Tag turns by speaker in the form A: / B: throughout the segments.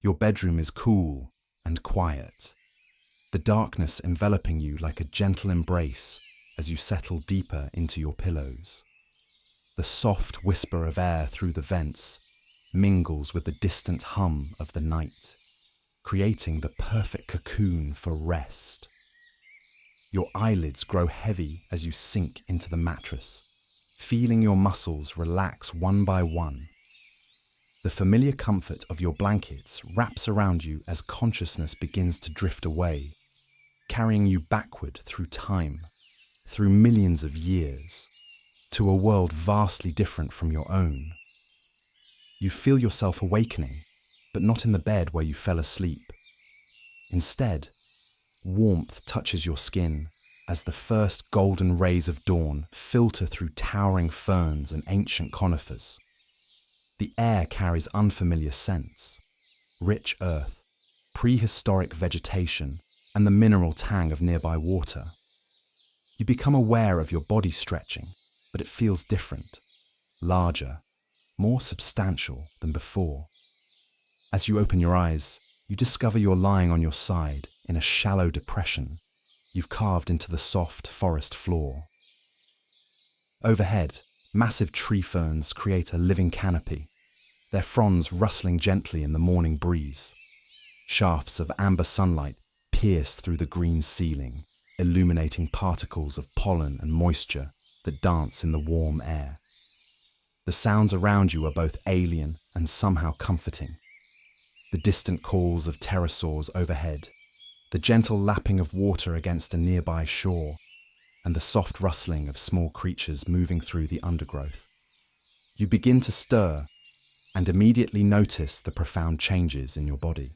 A: Your bedroom is cool and quiet, the darkness enveloping you like a gentle embrace as you settle deeper into your pillows. The soft whisper of air through the vents mingles with the distant hum of the night, creating the perfect cocoon for rest. Your eyelids grow heavy as you sink into the mattress, feeling your muscles relax one by one. The familiar comfort of your blankets wraps around you as consciousness begins to drift away, carrying you backward through time, through millions of years, to a world vastly different from your own. You feel yourself awakening, but not in the bed where you fell asleep. Instead, warmth touches your skin as the first golden rays of dawn filter through towering ferns and ancient conifers. The air carries unfamiliar scents, rich earth, prehistoric vegetation, and the mineral tang of nearby water. You become aware of your body stretching, but it feels different, larger, more substantial than before. As you open your eyes, you discover you're lying on your side in a shallow depression you've carved into the soft forest floor. Overhead, massive tree ferns create a living canopy, their fronds rustling gently in the morning breeze. Shafts of amber sunlight pierce through the green ceiling, illuminating particles of pollen and moisture that dance in the warm air. The sounds around you are both alien and somehow comforting. The distant calls of pterosaurs overhead, the gentle lapping of water against a nearby shore, and the soft rustling of small creatures moving through the undergrowth. You begin to stir and immediately notice the profound changes in your body.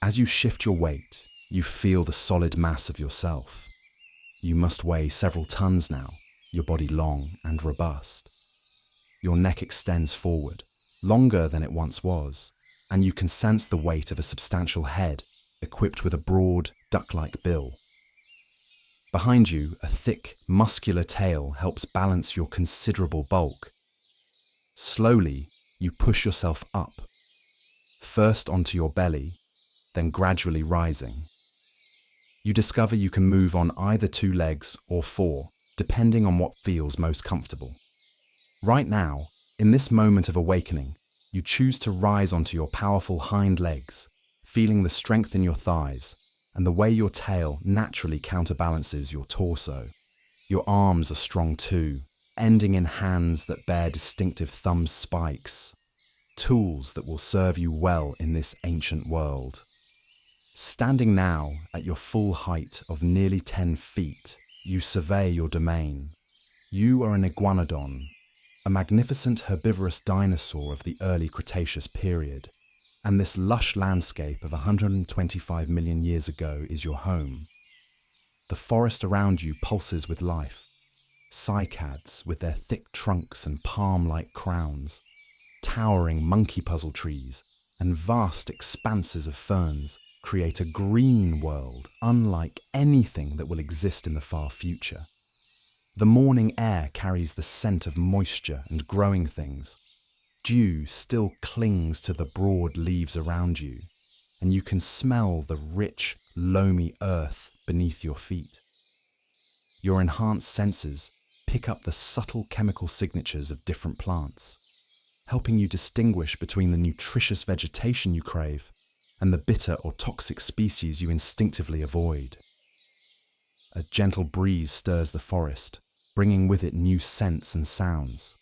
A: As you shift your weight, you feel the solid mass of yourself. You must weigh several tons now, your body long and robust. Your neck extends forward, longer than it once was, and you can sense the weight of a substantial head equipped with a broad, duck-like bill. Behind you, a thick, muscular tail helps balance your considerable bulk. Slowly, you push yourself up, first onto your belly, then gradually rising. You discover you can move on either 2 legs or 4, depending on what feels most comfortable. Right now, in this moment of awakening, you choose to rise onto your powerful hind legs, feeling the strength in your thighs and the way your tail naturally counterbalances your torso. Your arms are strong too, ending in hands that bear distinctive thumb spikes, tools that will serve you well in this ancient world. Standing now at your full height of nearly 10 feet, you survey your domain. You are an Iguanodon, a magnificent herbivorous dinosaur of the early Cretaceous period, and this lush landscape of 125 million years ago is your home. The forest around you pulses with life. Cycads with their thick trunks and palm-like crowns, towering monkey puzzle trees, and vast expanses of ferns create a green world unlike anything that will exist in the far future. The morning air carries the scent of moisture and growing things. Dew still clings to the broad leaves around you, and you can smell the rich, loamy earth beneath your feet. Your enhanced senses pick up the subtle chemical signatures of different plants, helping you distinguish between the nutritious vegetation you crave and the bitter or toxic species you instinctively avoid. A gentle breeze stirs the forest, bringing with it new scents and sounds.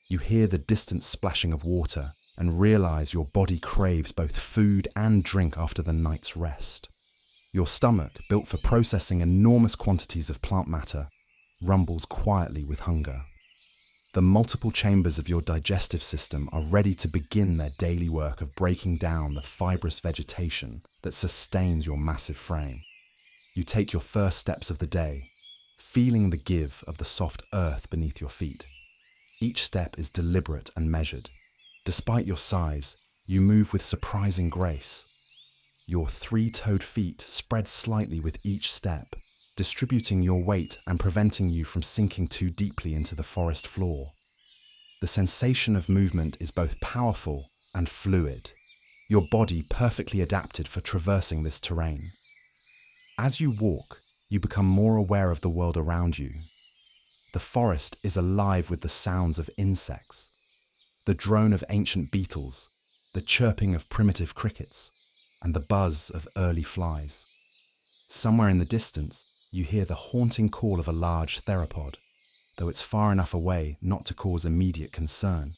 A: You hear the distant splashing of water and realize your body craves both food and drink after the night's rest. Your stomach, built for processing enormous quantities of plant matter, rumbles quietly with hunger. The multiple chambers of your digestive system are ready to begin their daily work of breaking down the fibrous vegetation that sustains your massive frame. You take your first steps of the day, feeling the give of the soft earth beneath your feet. Each step is deliberate and measured. Despite your size, you move with surprising grace. Your 3-toed feet spread slightly with each step, distributing your weight and preventing you from sinking too deeply into the forest floor. The sensation of movement is both powerful and fluid. your body perfectly adapted for traversing this terrain. As you walk, you become more aware of the world around you. The forest is alive with the sounds of insects, the drone of ancient beetles, the chirping of primitive crickets, and the buzz of early flies. Somewhere in the distance, you hear the haunting call of a large theropod, though it's far enough away not to cause immediate concern.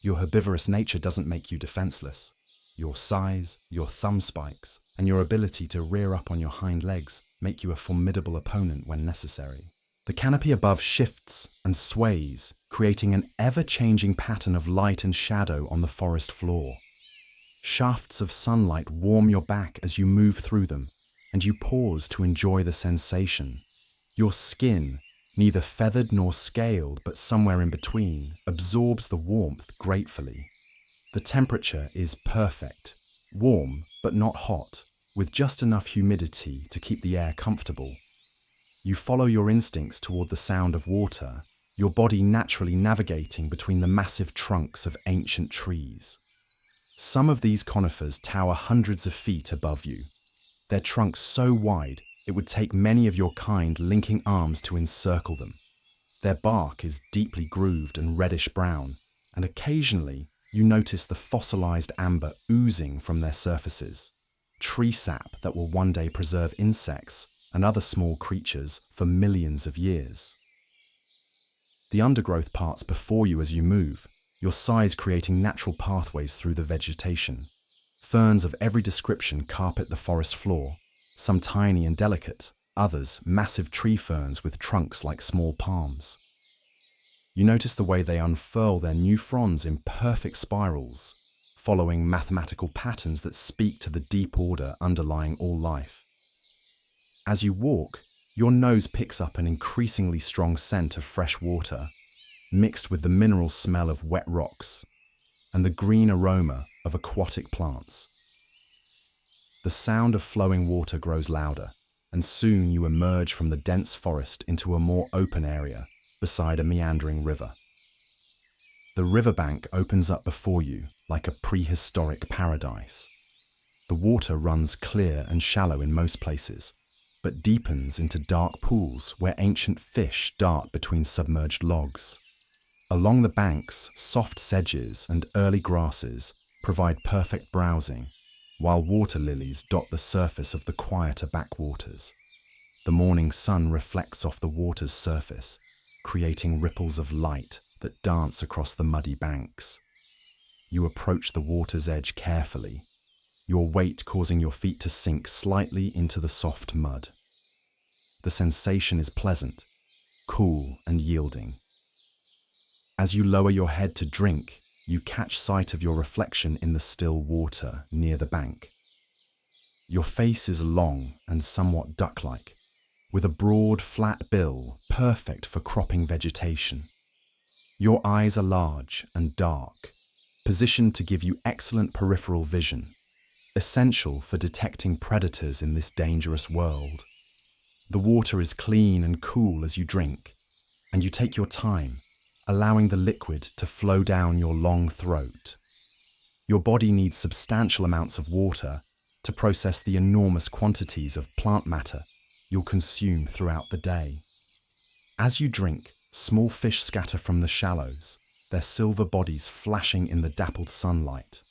A: Your herbivorous nature doesn't make you defenseless. Your size, your thumb spikes, and your ability to rear up on your hind legs make you a formidable opponent when necessary. The canopy above shifts and sways, creating an ever-changing pattern of light and shadow on the forest floor. Shafts of sunlight warm your back as you move through them, and you pause to enjoy the sensation. Your skin, neither feathered nor scaled but somewhere in between, absorbs the warmth gratefully. The temperature is perfect, warm but not hot, with just enough humidity to keep the air comfortable. You follow your instincts toward the sound of water, your body naturally navigating between the massive trunks of ancient trees. Some of these conifers tower hundreds of feet above you, their trunks so wide it would take many of your kind linking arms to encircle them. Their bark is deeply grooved and reddish-brown, and occasionally you notice the fossilized amber oozing from their surfaces, tree sap that will one day preserve insects and other small creatures for millions of years. The undergrowth parts before you as you move, your size creating natural pathways through the vegetation. Ferns of every description carpet the forest floor, some tiny and delicate, others massive tree ferns with trunks like small palms. You notice the way they unfurl their new fronds in perfect spirals, following mathematical patterns that speak to the deep order underlying all life. As you walk, your nose picks up an increasingly strong scent of fresh water, mixed with the mineral smell of wet rocks and the green aroma of aquatic plants. The sound of flowing water grows louder, and soon you emerge from the dense forest into a more open area beside a meandering river. The riverbank opens up before you like a prehistoric paradise. The water runs clear and shallow in most places, but deepens into dark pools where ancient fish dart between submerged logs. Along the banks, soft sedges and early grasses provide perfect browsing, while water lilies dot the surface of the quieter backwaters. The morning sun reflects off the water's surface, creating ripples of light that dance across the muddy banks. You approach the water's edge carefully, your weight causing your feet to sink slightly into the soft mud. The sensation is pleasant, cool and yielding. As you lower your head to drink, you catch sight of your reflection in the still water near the bank. Your face is long and somewhat duck-like, with a broad, flat bill perfect for cropping vegetation. Your eyes are large and dark, positioned to give you excellent peripheral vision, essential for detecting predators in this dangerous world. The water is clean and cool as you drink, and you take your time, allowing the liquid to flow down your long throat. Your body needs substantial amounts of water to process the enormous quantities of plant matter you'll consume throughout the day. As you drink, small fish scatter from the shallows, their silver bodies flashing in the dappled sunlight.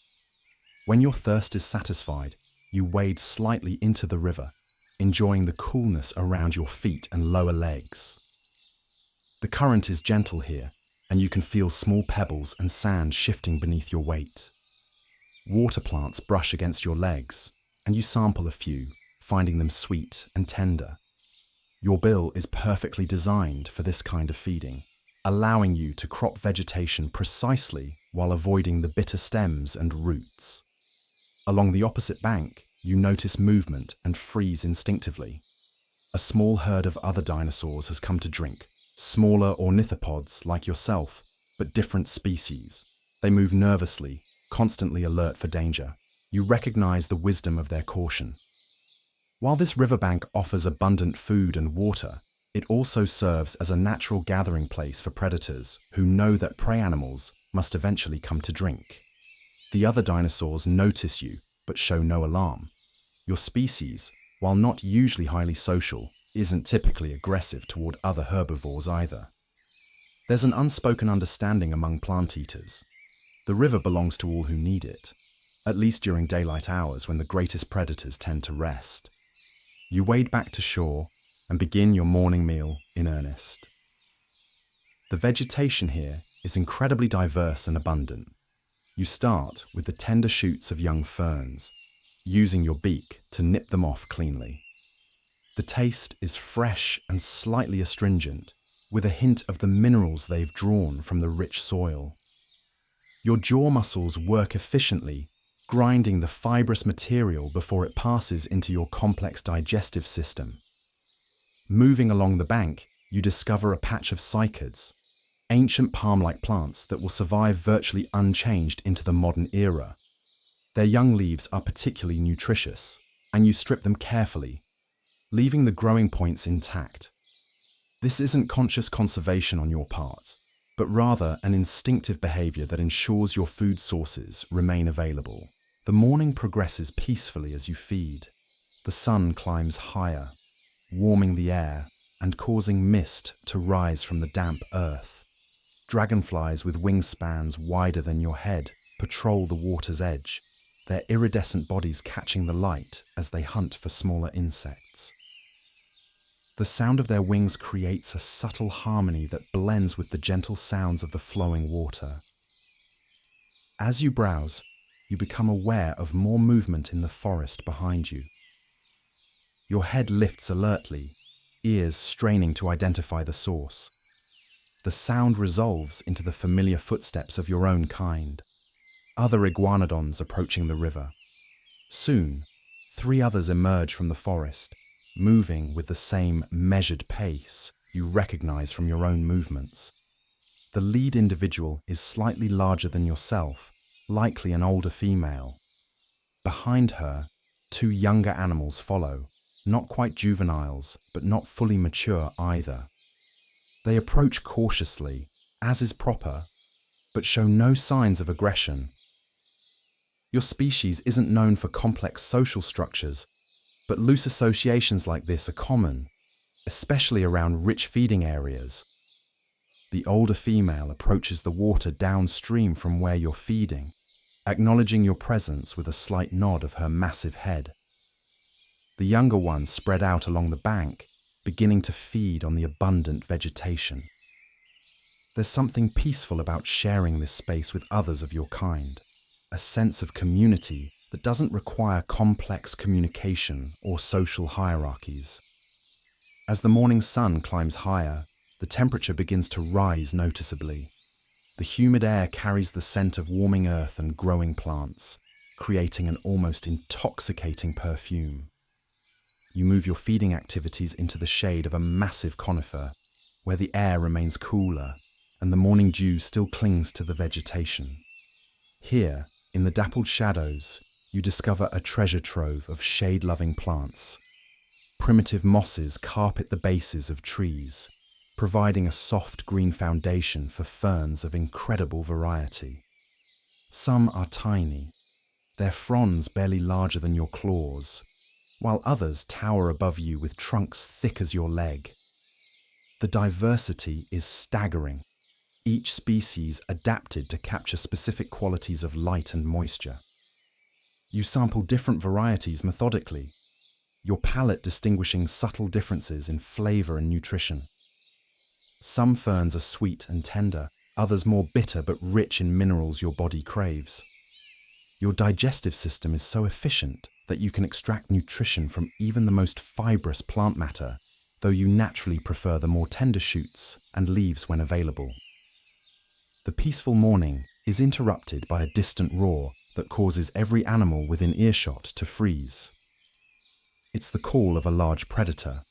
A: When your thirst is satisfied, you wade slightly into the river, enjoying the coolness around your feet and lower legs. The current is gentle here, and you can feel small pebbles and sand shifting beneath your weight. Water plants brush against your legs, and you sample a few, finding them sweet and tender. Your bill is perfectly designed for this kind of feeding, allowing you to crop vegetation precisely while avoiding the bitter stems and roots. Along the opposite bank, you notice movement and freeze instinctively. A small herd of other dinosaurs has come to drink, smaller ornithopods like yourself, but different species. They move nervously, constantly alert for danger. You recognize the wisdom of their caution. While this riverbank offers abundant food and water, it also serves as a natural gathering place for predators who know that prey animals must eventually come to drink. The other dinosaurs notice you but show no alarm. Your species, while not usually highly social, isn't typically aggressive toward other herbivores either. There's an unspoken understanding among plant eaters. The river belongs to all who need it, at least during daylight hours when the greatest predators tend to rest. You wade back to shore and begin your morning meal in earnest. The vegetation here is incredibly diverse and abundant. You start with the tender shoots of young ferns, using your beak to nip them off cleanly. The taste is fresh and slightly astringent, with a hint of the minerals they've drawn from the rich soil. Your jaw muscles work efficiently, grinding the fibrous material before it passes into your complex digestive system. Moving along the bank, you discover a patch of cycads, ancient palm-like plants that will survive virtually unchanged into the modern era. Their young leaves are particularly nutritious, and you strip them carefully, leaving the growing points intact. This isn't conscious conservation on your part, but rather an instinctive behavior that ensures your food sources remain available. The morning progresses peacefully as you feed. The sun climbs higher, warming the air and causing mist to rise from the damp earth. Dragonflies with wingspans wider than your head patrol the water's edge, their iridescent bodies catching the light as they hunt for smaller insects. The sound of their wings creates a subtle harmony that blends with the gentle sounds of the flowing water. As you browse, you become aware of more movement in the forest behind you. Your head lifts alertly, ears straining to identify the source. The sound resolves into the familiar footsteps of your own kind, other iguanodons approaching the river. Soon, 3 others emerge from the forest, moving with the same measured pace you recognize from your own movements. The lead individual is slightly larger than yourself, likely an older female. Behind her, 2 younger animals follow, not quite juveniles, but not fully mature either. They approach cautiously, as is proper, but show no signs of aggression. Your species isn't known for complex social structures, but loose associations like this are common, especially around rich feeding areas. The older female approaches the water downstream from where you're feeding, acknowledging your presence with a slight nod of her massive head. The younger ones spread out along the bank, beginning to feed on the abundant vegetation. There's something peaceful about sharing this space with others of your kind, a sense of community that doesn't require complex communication or social hierarchies. As the morning sun climbs higher, the temperature begins to rise noticeably. The humid air carries the scent of warming earth and growing plants, creating an almost intoxicating perfume. You move your feeding activities into the shade of a massive conifer, where the air remains cooler and the morning dew still clings to the vegetation. Here, in the dappled shadows, you discover a treasure trove of shade-loving plants. Primitive mosses carpet the bases of trees, providing a soft green foundation for ferns of incredible variety. Some are tiny, their fronds barely larger than your claws, while others tower above you with trunks thick as your leg. The diversity is staggering, each species adapted to capture specific qualities of light and moisture. You sample different varieties methodically, your palate distinguishing subtle differences in flavor and nutrition. Some ferns are sweet and tender, others more bitter but rich in minerals your body craves. Your digestive system is so efficient that you can extract nutrition from even the most fibrous plant matter, though you naturally prefer the more tender shoots and leaves when available. The peaceful morning is interrupted by a distant roar that causes every animal within earshot to freeze. It's the call of a large predator,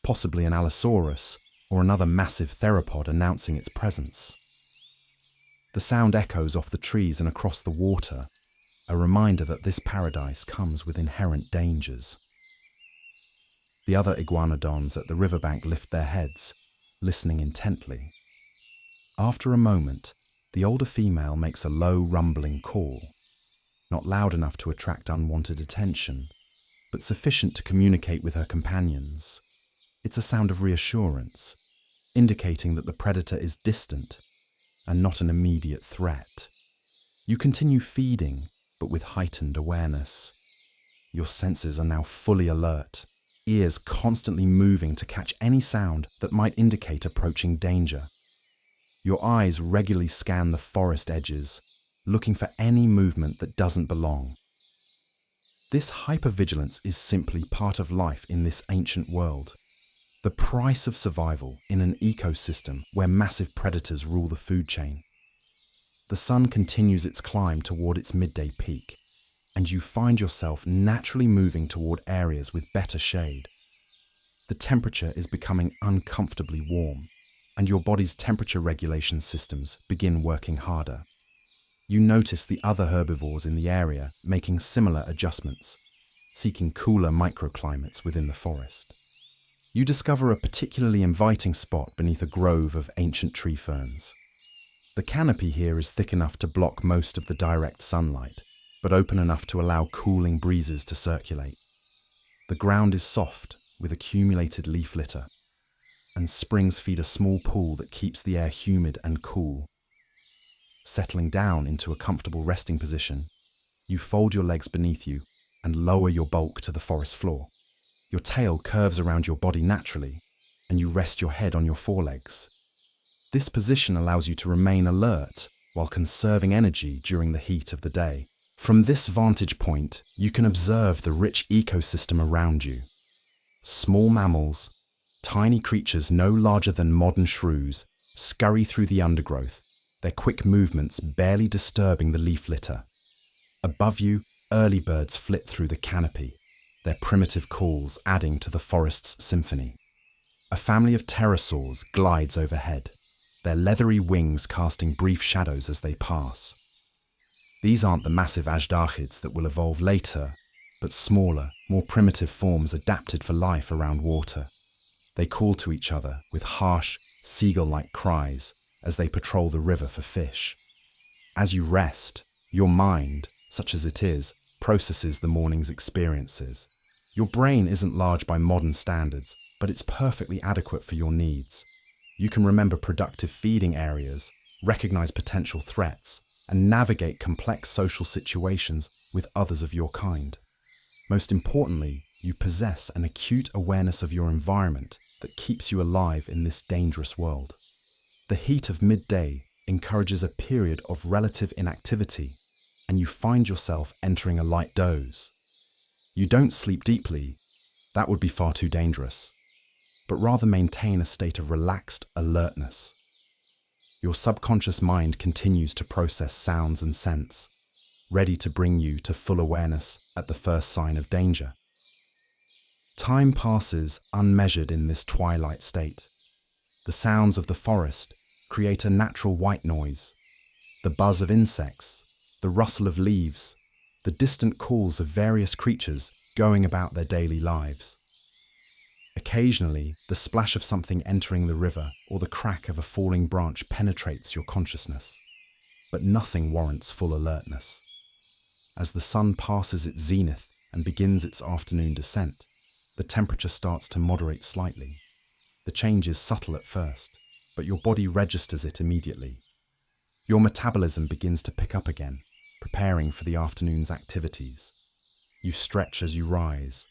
A: possibly an Allosaurus or another massive theropod announcing its presence. The sound echoes off the trees and across the water, a reminder that this paradise comes with inherent dangers. The other iguanodons at the riverbank lift their heads, listening intently. After a moment, the older female makes a low, rumbling call, not loud enough to attract unwanted attention, but sufficient to communicate with her companions. It's a sound of reassurance, indicating that the predator is distant and not an immediate threat. You continue feeding, but with heightened awareness. Your senses are now fully alert, ears constantly moving to catch any sound that might indicate approaching danger. Your eyes regularly scan the forest edges, looking for any movement that doesn't belong. This hypervigilance is simply part of life in this ancient world. The price of survival in an ecosystem where massive predators rule the food chain. The sun continues its climb toward its midday peak, and you find yourself naturally moving toward areas with better shade. The temperature is becoming uncomfortably warm, and your body's temperature regulation systems begin working harder. You notice the other herbivores in the area making similar adjustments, seeking cooler microclimates within the forest. You discover a particularly inviting spot beneath a grove of ancient tree ferns. The canopy here is thick enough to block most of the direct sunlight, but open enough to allow cooling breezes to circulate. The ground is soft with accumulated leaf litter, and springs feed a small pool that keeps the air humid and cool. Settling down into a comfortable resting position, you fold your legs beneath you and lower your bulk to the forest floor. Your tail curves around your body naturally, and you rest your head on your forelegs. This position allows you to remain alert while conserving energy during the heat of the day. From this vantage point, you can observe the rich ecosystem around you. Small mammals, tiny creatures no larger than modern shrews, scurry through the undergrowth, their quick movements barely disturbing the leaf litter. Above you, early birds flit through the canopy, their primitive calls adding to the forest's symphony. A family of pterosaurs glides overhead, their leathery wings casting brief shadows as they pass. These aren't the massive ajdarchids that will evolve later, but smaller, more primitive forms adapted for life around water. They call to each other with harsh, seagull-like cries as they patrol the river for fish. As you rest, your mind, such as it is, processes the morning's experiences. Your brain isn't large by modern standards, but it's perfectly adequate for your needs. You can remember productive feeding areas, recognize potential threats, and navigate complex social situations with others of your kind. Most importantly, you possess an acute awareness of your environment that keeps you alive in this dangerous world. The heat of midday encourages a period of relative inactivity, and you find yourself entering a light doze. You don't sleep deeply, that would be far too dangerous, but rather maintain a state of relaxed alertness. Your subconscious mind continues to process sounds and scents, ready to bring you to full awareness at the first sign of danger. Time passes unmeasured in this twilight state. The sounds of the forest create a natural white noise, the buzz of insects, the rustle of leaves, the distant calls of various creatures going about their daily lives. Occasionally, the splash of something entering the river or the crack of a falling branch penetrates your consciousness, but nothing warrants full alertness. As the sun passes its zenith and begins its afternoon descent, the temperature starts to moderate slightly. The change is subtle at first, but your body registers it immediately. Your metabolism begins to pick up again, preparing for the afternoon's activities. You stretch as you rise,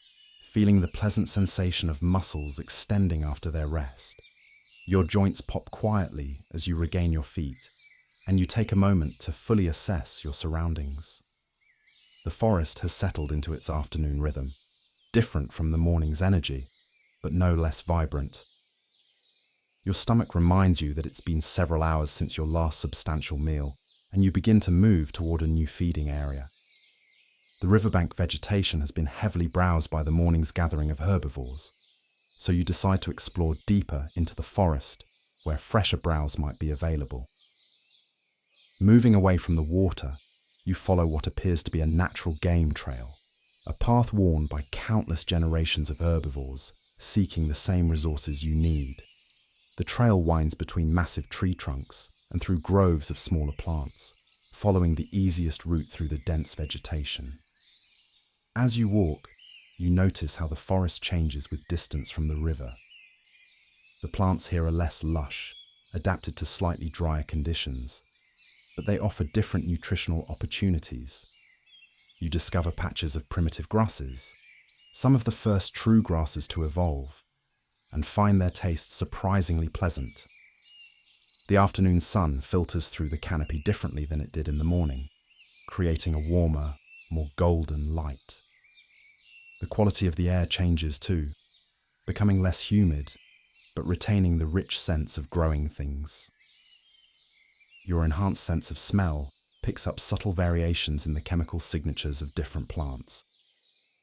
A: feeling the pleasant sensation of muscles extending after their rest. Your joints pop quietly as you regain your feet, and you take a moment to fully assess your surroundings. The forest has settled into its afternoon rhythm, different from the morning's energy, but no less vibrant. Your stomach reminds you that it's been several hours since your last substantial meal, and you begin to move toward a new feeding area. The riverbank vegetation has been heavily browsed by the morning's gathering of herbivores, so you decide to explore deeper into the forest where fresher browse might be available. Moving away from the water, you follow what appears to be a natural game trail, a path worn by countless generations of herbivores seeking the same resources you need. The trail winds between massive tree trunks and through groves of smaller plants, following the easiest route through the dense vegetation. As you walk, you notice how the forest changes with distance from the river. The plants here are less lush, adapted to slightly drier conditions, but they offer different nutritional opportunities. You discover patches of primitive grasses, some of the first true grasses to evolve, and find their taste surprisingly pleasant. The afternoon sun filters through the canopy differently than it did in the morning, creating a warmer, more golden light. The quality of the air changes too, becoming less humid, but retaining the rich sense of growing things. Your enhanced sense of smell picks up subtle variations in the chemical signatures of different plants,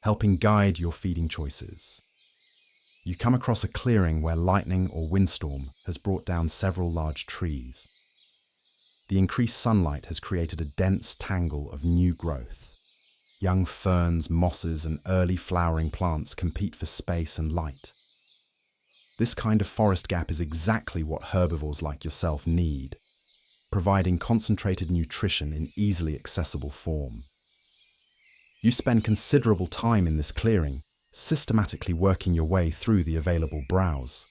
A: helping guide your feeding choices. You come across a clearing where lightning or windstorm has brought down several large trees. The increased sunlight has created a dense tangle of new growth. Young ferns, mosses, and early flowering plants compete for space and light. This kind of forest gap is exactly what herbivores like yourself need, providing concentrated nutrition in easily accessible form. You spend considerable time in this clearing, systematically working your way through the available browse.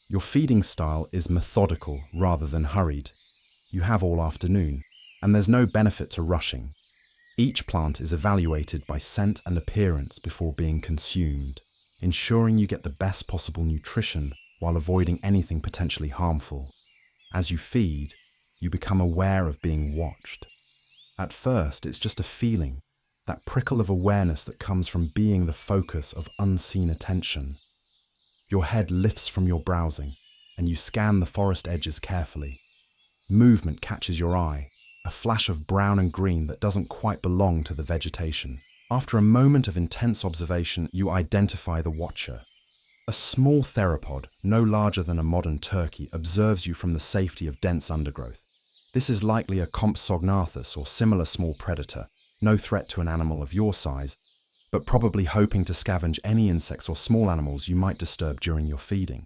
A: Your feeding style is methodical rather than hurried. You have all afternoon, and there's no benefit to rushing. Each plant is evaluated by scent and appearance before being consumed, ensuring you get the best possible nutrition while avoiding anything potentially harmful. As you feed, you become aware of being watched. At first, it's just a feeling, that prickle of awareness that comes from being the focus of unseen attention. Your head lifts from your browsing, and you scan the forest edges carefully. Movement catches your eye, a flash of brown and green that doesn't quite belong to the vegetation. After a moment of intense observation, you identify the watcher. A small theropod, no larger than a modern turkey, observes you from the safety of dense undergrowth. This is likely a Compsognathus or similar small predator, no threat to an animal of your size, but probably hoping to scavenge any insects or small animals you might disturb during your feeding.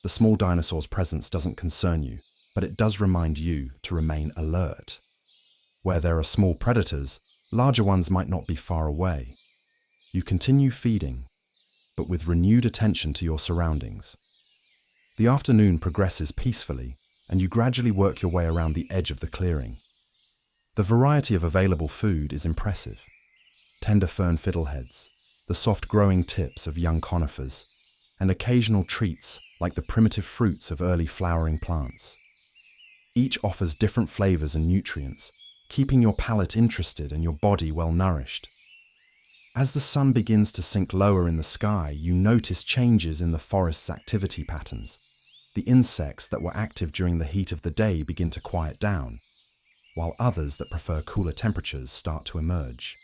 A: The small dinosaur's presence doesn't concern you, but it does remind you to remain alert. Where there are small predators, larger ones might not be far away. You continue feeding, but with renewed attention to your surroundings. The afternoon progresses peacefully, and you gradually work your way around the edge of the clearing. The variety of available food is impressive. Tender fern fiddleheads, the soft growing tips of young conifers, and occasional treats like the primitive fruits of early flowering plants. Each offers different flavors and nutrients, keeping your palate interested and your body well nourished. As the sun begins to sink lower in the sky, you notice changes in the forest's activity patterns. The insects that were active during the heat of the day begin to quiet down, while others that prefer cooler temperatures start to emerge.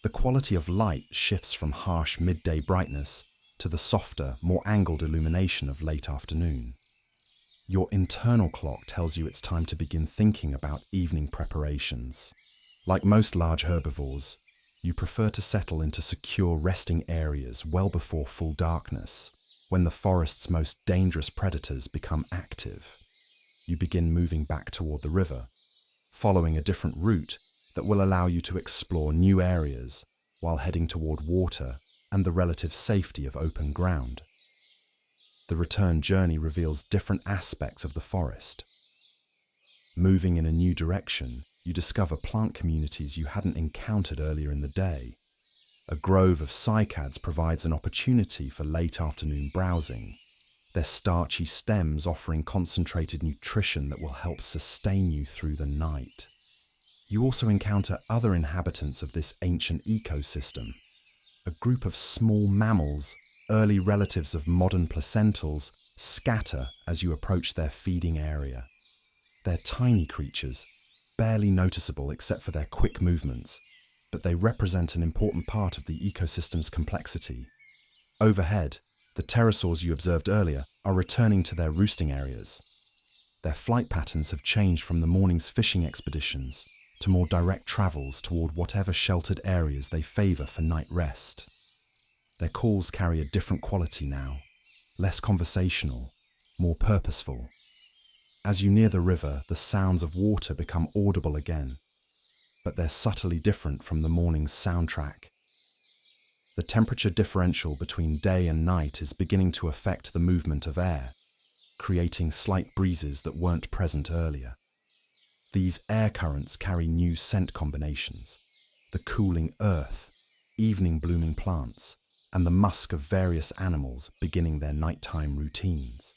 A: The quality of light shifts from harsh midday brightness to the softer, more angled illumination of late afternoon. Your internal clock tells you it's time to begin thinking about evening preparations. Like most large herbivores, you prefer to settle into secure resting areas well before full darkness, when the forest's most dangerous predators become active. You begin moving back toward the river, following a different route that will allow you to explore new areas while heading toward water and the relative safety of open ground. The return journey reveals different aspects of the forest. Moving in a new direction, you discover plant communities you hadn't encountered earlier in the day. A grove of cycads provides an opportunity for late afternoon browsing, their starchy stems offering concentrated nutrition that will help sustain you through the night. You also encounter other inhabitants of this ancient ecosystem, a group of small mammals, early relatives of modern placentals, scatter as you approach their feeding area. They're tiny creatures, barely noticeable except for their quick movements, but they represent an important part of the ecosystem's complexity. Overhead, the pterosaurs you observed earlier are returning to their roosting areas. Their flight patterns have changed from the morning's fishing expeditions to more direct travels toward whatever sheltered areas they favor for night rest. Their calls carry a different quality now, less conversational, more purposeful. As you near the river, the sounds of water become audible again, but they're subtly different from the morning's soundtrack. The temperature differential between day and night is beginning to affect the movement of air, creating slight breezes that weren't present earlier. These air currents carry new scent combinations: the cooling earth, evening blooming plants, and the musk of various animals beginning their nighttime routines.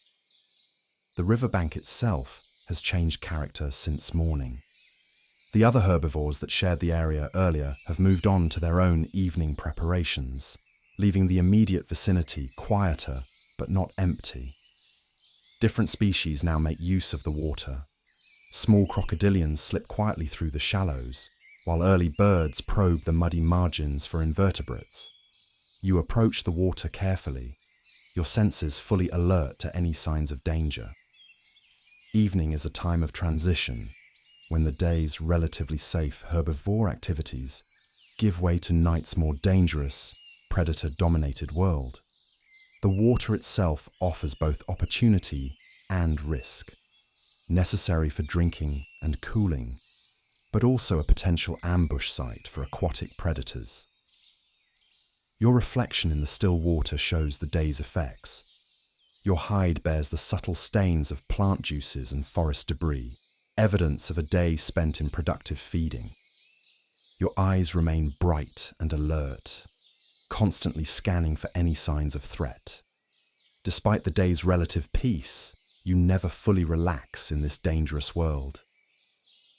A: The riverbank itself has changed character since morning. The other herbivores that shared the area earlier have moved on to their own evening preparations, leaving the immediate vicinity quieter but not empty. Different species now make use of the water. Small crocodilians slip quietly through the shallows, while early birds probe the muddy margins for invertebrates. You approach the water carefully, your senses fully alert to any signs of danger. Evening is a time of transition, when the day's relatively safe herbivore activities give way to night's more dangerous, predator-dominated world. The water itself offers both opportunity and risk, necessary for drinking and cooling, but also a potential ambush site for aquatic predators. Your reflection in the still water shows the day's effects. Your hide bears the subtle stains of plant juices and forest debris, evidence of a day spent in productive feeding. Your eyes remain bright and alert, constantly scanning for any signs of threat. Despite the day's relative peace, you never fully relax in this dangerous world.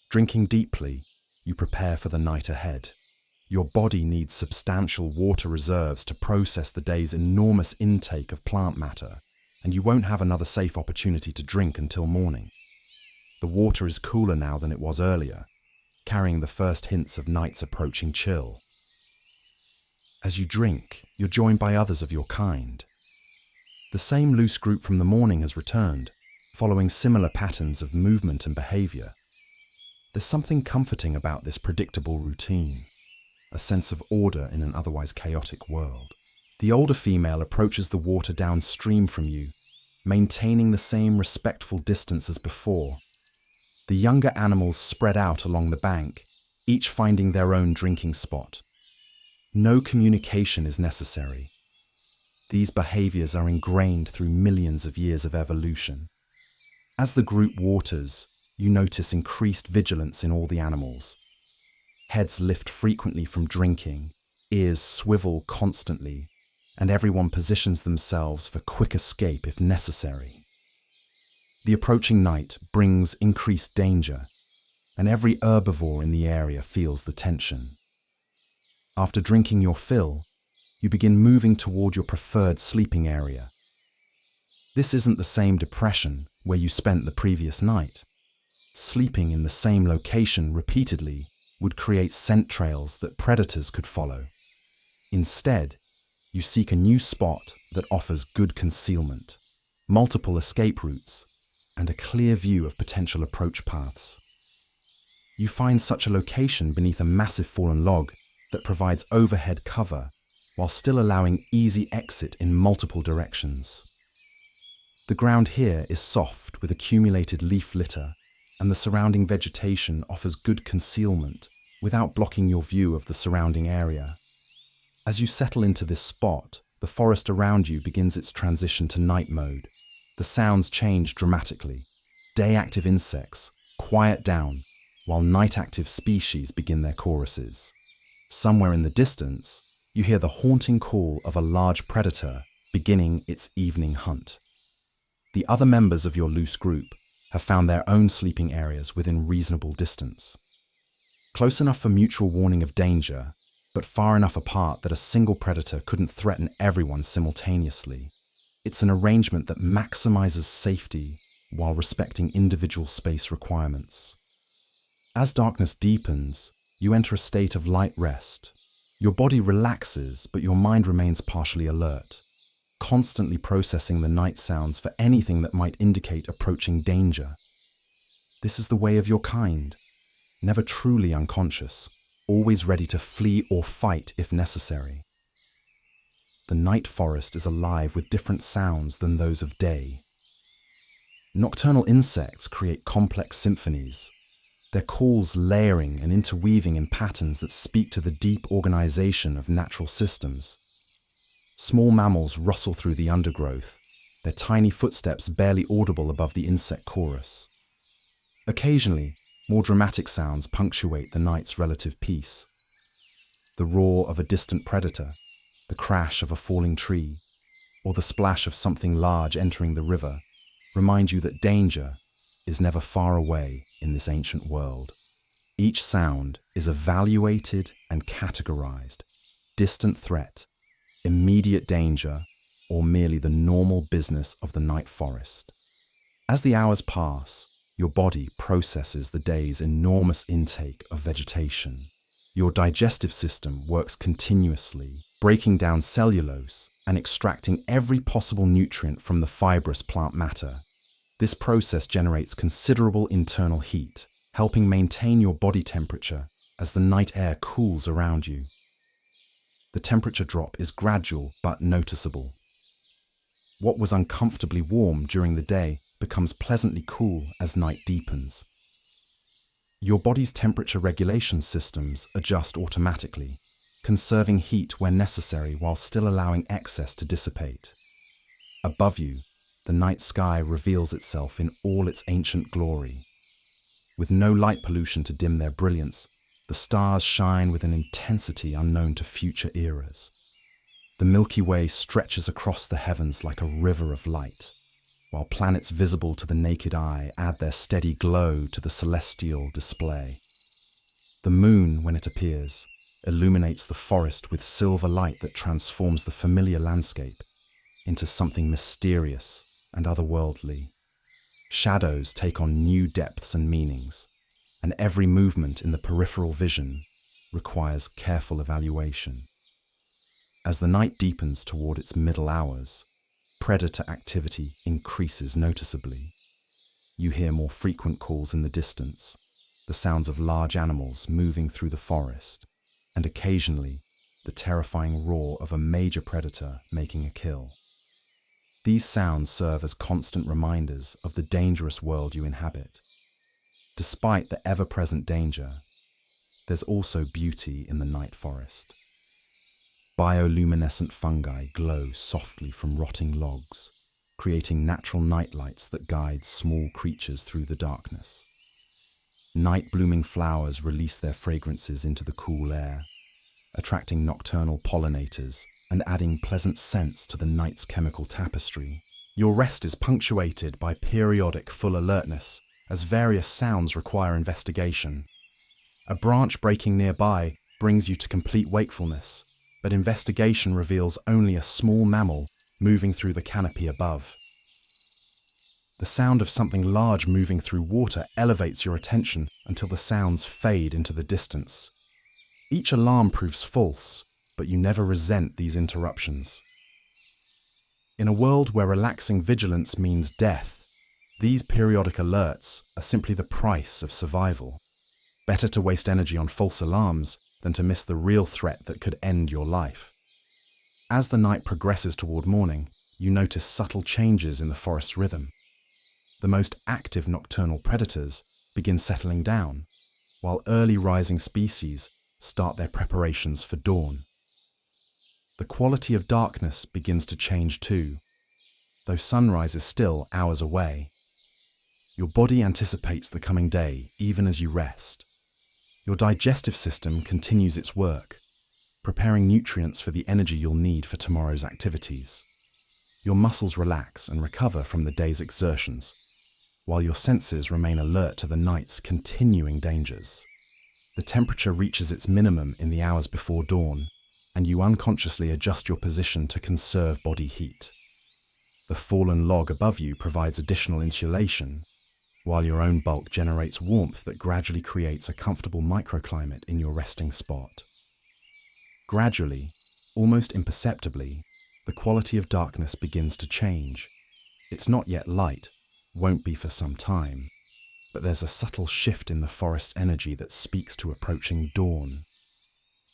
A: Drinking deeply, you prepare for the night ahead. Your body needs substantial water reserves to process the day's enormous intake of plant matter, and you won't have another safe opportunity to drink until morning. The water is cooler now than it was earlier, carrying the first hints of night's approaching chill. As you drink, you're joined by others of your kind. The same loose group from the morning has returned, following similar patterns of movement and behavior. There's something comforting about this predictable routine, a sense of order in an otherwise chaotic world. The older female approaches the water downstream from you, maintaining the same respectful distance as before. The younger animals spread out along the bank, each finding their own drinking spot. No communication is necessary. These behaviors are ingrained through millions of years of evolution. As the group waters, you notice increased vigilance in all the animals. Heads lift frequently from drinking, ears swivel constantly, and everyone positions themselves for quick escape if necessary. The approaching night brings increased danger, and every herbivore in the area feels the tension. After drinking your fill, you begin moving toward your preferred sleeping area. This isn't the same depression where you spent the previous night. Sleeping in the same location repeatedly would create scent trails that predators could follow. Instead, you seek a new spot that offers good concealment, multiple escape routes, and a clear view of potential approach paths. You find such a location beneath a massive fallen log that provides overhead cover while still allowing easy exit in multiple directions. The ground here is soft with accumulated leaf litter, and the surrounding vegetation offers good concealment without blocking your view of the surrounding area. As you settle into this spot, the forest around you begins its transition to night mode. The sounds change dramatically. Day-active insects quiet down, while night-active species begin their choruses. Somewhere in the distance, you hear the haunting call of a large predator beginning its evening hunt. The other members of your loose group have found their own sleeping areas within reasonable distance. Close enough for mutual warning of danger, but far enough apart that a single predator couldn't threaten everyone simultaneously. It's an arrangement that maximizes safety while respecting individual space requirements. As darkness deepens, you enter a state of light rest. Your body relaxes, but your mind remains partially alert, constantly processing the night sounds for anything that might indicate approaching danger. This is the way of your kind, never truly unconscious, always ready to flee or fight if necessary. The night forest is alive with different sounds than those of day. Nocturnal insects create complex symphonies, their calls layering and interweaving in patterns that speak to the deep organization of natural systems. Small mammals rustle through the undergrowth, their tiny footsteps barely audible above the insect chorus. Occasionally, more dramatic sounds punctuate the night's relative peace. The roar of a distant predator, the crash of a falling tree, or the splash of something large entering the river remind you that danger is never far away in this ancient world. Each sound is evaluated and categorized: distant threat, immediate danger, or merely the normal business of the night forest. As the hours pass, your body processes the day's enormous intake of vegetation. Your digestive system works continuously, breaking down cellulose and extracting every possible nutrient from the fibrous plant matter. This process generates considerable internal heat, helping maintain your body temperature as the night air cools around you. The temperature drop is gradual but noticeable. What was uncomfortably warm during the day becomes pleasantly cool as night deepens. Your body's temperature regulation systems adjust automatically, conserving heat where necessary while still allowing excess to dissipate. Above you, the night sky reveals itself in all its ancient glory. With no light pollution to dim their brilliance, the stars shine with an intensity unknown to future eras. The Milky Way stretches across the heavens like a river of light, while planets visible to the naked eye add their steady glow to the celestial display. The moon, when it appears, illuminates the forest with silver light that transforms the familiar landscape into something mysterious and otherworldly. Shadows take on new depths and meanings, and every movement in the peripheral vision requires careful evaluation. As the night deepens toward its middle hours, predator activity increases noticeably. You hear more frequent calls in the distance, the sounds of large animals moving through the forest, and occasionally the terrifying roar of a major predator making a kill. These sounds serve as constant reminders of the dangerous world you inhabit. Despite the ever-present danger, there's also beauty in the night forest. Bioluminescent fungi glow softly from rotting logs, creating natural nightlights that guide small creatures through the darkness. Night-blooming flowers release their fragrances into the cool air, attracting nocturnal pollinators and adding pleasant scents to the night's chemical tapestry. Your rest is punctuated by periodic full alertness, as various sounds require investigation. A branch breaking nearby brings you to complete wakefulness, but investigation reveals only a small mammal moving through the canopy above. The sound of something large moving through water elevates your attention until the sounds fade into the distance. Each alarm proves false, but you never resent these interruptions. In a world where relaxing vigilance means death, these periodic alerts are simply the price of survival. Better to waste energy on false alarms than to miss the real threat that could end your life. As the night progresses toward morning, you notice subtle changes in the forest's rhythm. The most active nocturnal predators begin settling down, while early rising species start their preparations for dawn. The quality of darkness begins to change too, though sunrise is still hours away. Your body anticipates the coming day even as you rest. Your digestive system continues its work, preparing nutrients for the energy you'll need for tomorrow's activities. Your muscles relax and recover from the day's exertions, while your senses remain alert to the night's continuing dangers. The temperature reaches its minimum in the hours before dawn, and you unconsciously adjust your position to conserve body heat. The fallen log above you provides additional insulation, while your own bulk generates warmth that gradually creates a comfortable microclimate in your resting spot. Gradually, almost imperceptibly, the quality of darkness begins to change. It's not yet light, won't be for some time, but there's a subtle shift in the forest's energy that speaks to approaching dawn.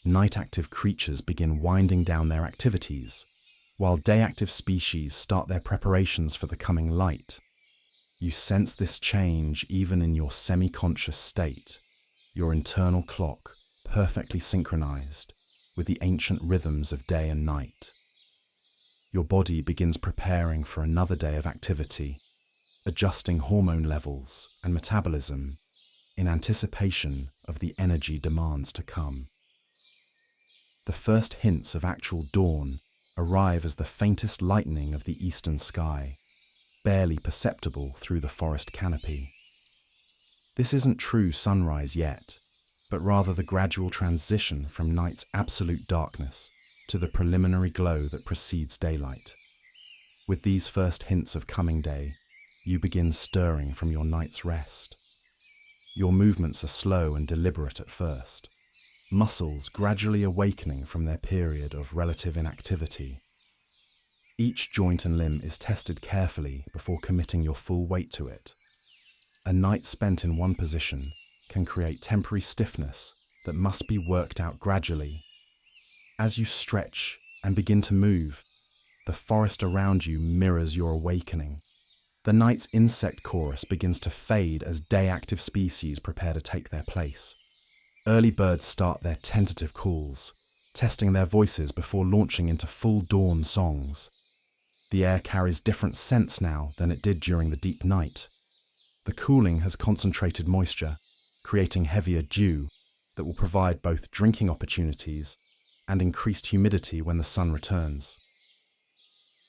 A: Night-active creatures begin winding down their activities, while day-active species start their preparations for the coming light. You sense this change even in your semi-conscious state, your internal clock perfectly synchronized with the ancient rhythms of day and night. Your body begins preparing for another day of activity, adjusting hormone levels and metabolism in anticipation of the energy demands to come. The first hints of actual dawn arrive as the faintest lightening of the eastern sky, barely perceptible through the forest canopy. This isn't true sunrise yet, but rather the gradual transition from night's absolute darkness to the preliminary glow that precedes daylight. With these first hints of coming day, you begin stirring from your night's rest. Your movements are slow and deliberate at first, muscles gradually awakening from their period of relative inactivity. Each joint and limb is tested carefully before committing your full weight to it. A night spent in one position can create temporary stiffness that must be worked out gradually. As you stretch and begin to move, the forest around you mirrors your awakening. The night's insect chorus begins to fade as day-active species prepare to take their place. Early birds start their tentative calls, testing their voices before launching into full dawn songs. The air carries different scents now than it did during the deep night. The cooling has concentrated moisture, creating heavier dew that will provide both drinking opportunities and increased humidity when the sun returns.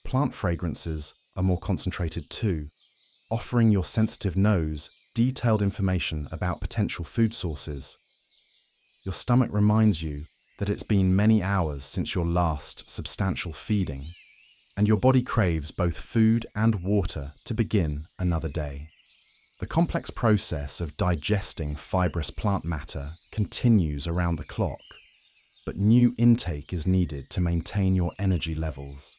A: Plant fragrances are more concentrated too, offering your sensitive nose detailed information about potential food sources. Your stomach reminds you that it's been many hours since your last substantial feeding, and your body craves both food and water to begin another day. The complex process of digesting fibrous plant matter continues around the clock, but new intake is needed to maintain your energy levels.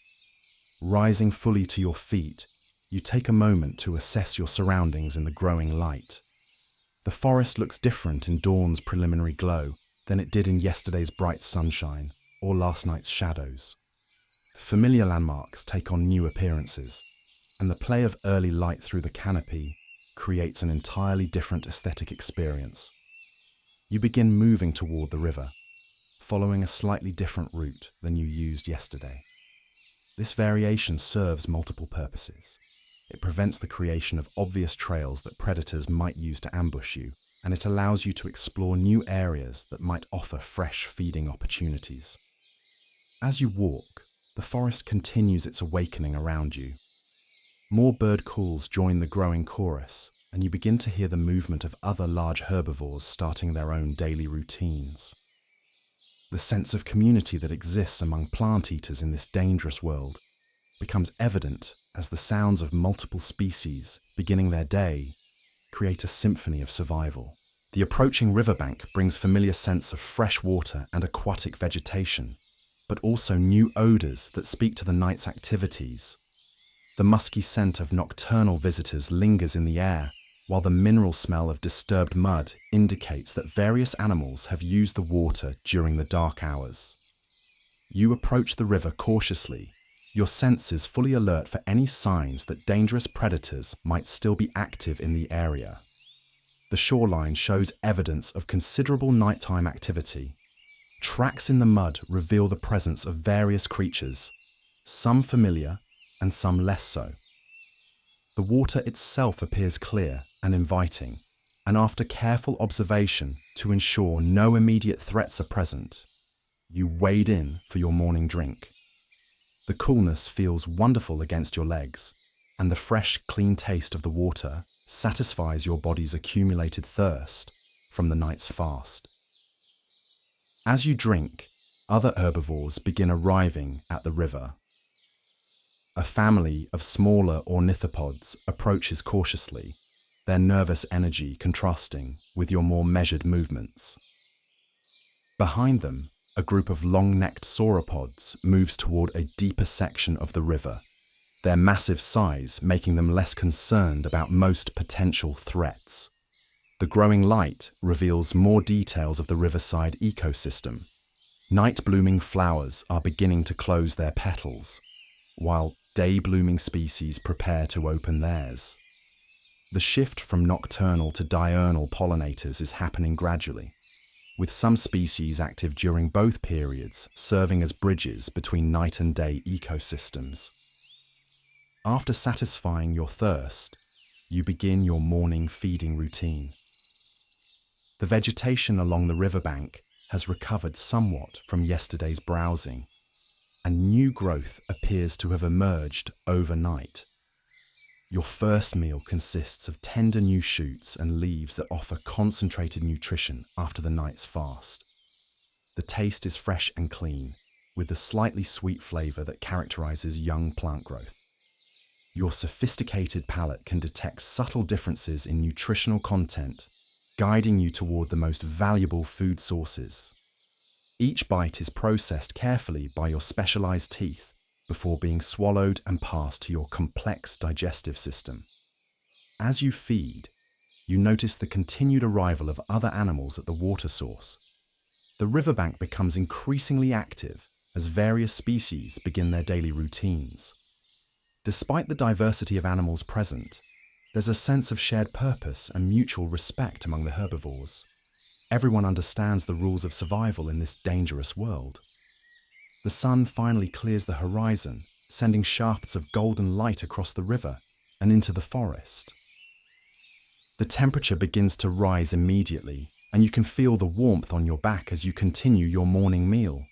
A: Rising fully to your feet, you take a moment to assess your surroundings in the growing light. The forest looks different in dawn's preliminary glow than it did in yesterday's bright sunshine or last night's shadows. Familiar landmarks take on new appearances, and the play of early light through the canopy creates an entirely different aesthetic experience. You begin moving toward the river, following a slightly different route than you used yesterday. This variation serves multiple purposes. It prevents the creation of obvious trails that predators might use to ambush you, and it allows you to explore new areas that might offer fresh feeding opportunities. As you walk, the forest continues its awakening around you. More bird calls join the growing chorus, and you begin to hear the movement of other large herbivores starting their own daily routines. The sense of community that exists among plant eaters in this dangerous world becomes evident as the sounds of multiple species beginning their day create a symphony of survival. The approaching riverbank brings familiar sense of fresh water and aquatic vegetation, but also new odors that speak to the night's activities. The musky scent of nocturnal visitors lingers in the air, while the mineral smell of disturbed mud indicates that various animals have used the water during the dark hours. You approach the river cautiously, your senses fully alert for any signs that dangerous predators might still be active in the area. The shoreline shows evidence of considerable nighttime activity. Tracks in the mud reveal the presence of various creatures, some familiar and some less so. The water itself appears clear and inviting, and after careful observation to ensure no immediate threats are present, you wade in for your morning drink. The coolness feels wonderful against your legs, and the fresh, clean taste of the water satisfies your body's accumulated thirst from the night's fast. As you drink, other herbivores begin arriving at the river. A family of smaller ornithopods approaches cautiously, their nervous energy contrasting with your more measured movements. Behind them, a group of long-necked sauropods moves toward a deeper section of the river, their massive size making them less concerned about most potential threats. The growing light reveals more details of the riverside ecosystem. Night-blooming flowers are beginning to close their petals, while day-blooming species prepare to open theirs. The shift from nocturnal to diurnal pollinators is happening gradually, with some species active during both periods, serving as bridges between night and day ecosystems. After satisfying your thirst, you begin your morning feeding routine. The vegetation along the riverbank has recovered somewhat from yesterday's browsing, and new growth appears to have emerged overnight. Your first meal consists of tender new shoots and leaves that offer concentrated nutrition after the night's fast. The taste is fresh and clean, with the slightly sweet flavor that characterizes young plant growth. Your sophisticated palate can detect subtle differences in nutritional content, guiding you toward the most valuable food sources. Each bite is processed carefully by your specialized teeth before being swallowed and passed to your complex digestive system. As you feed, you notice the continued arrival of other animals at the water source. The riverbank becomes increasingly active as various species begin their daily routines. Despite the diversity of animals present, there's a sense of shared purpose and mutual respect among the herbivores. Everyone understands the rules of survival in this dangerous world. The sun finally clears the horizon, sending shafts of golden light across the river and into the forest. The temperature begins to rise immediately, and you can feel the warmth on your back as you continue your morning meal.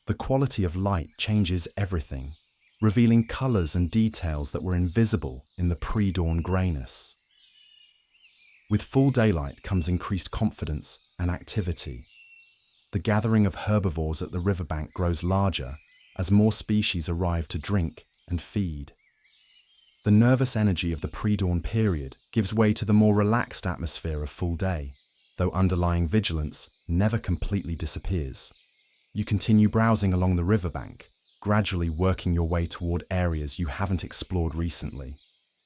A: The quality of light changes everything, revealing colors and details that were invisible in the pre-dawn grayness. With full daylight comes increased confidence and activity. The gathering of herbivores at the riverbank grows larger as more species arrive to drink and feed. The nervous energy of the pre-dawn period gives way to the more relaxed atmosphere of full day, though underlying vigilance never completely disappears. You continue browsing along the riverbank, gradually working your way toward areas you haven't explored recently.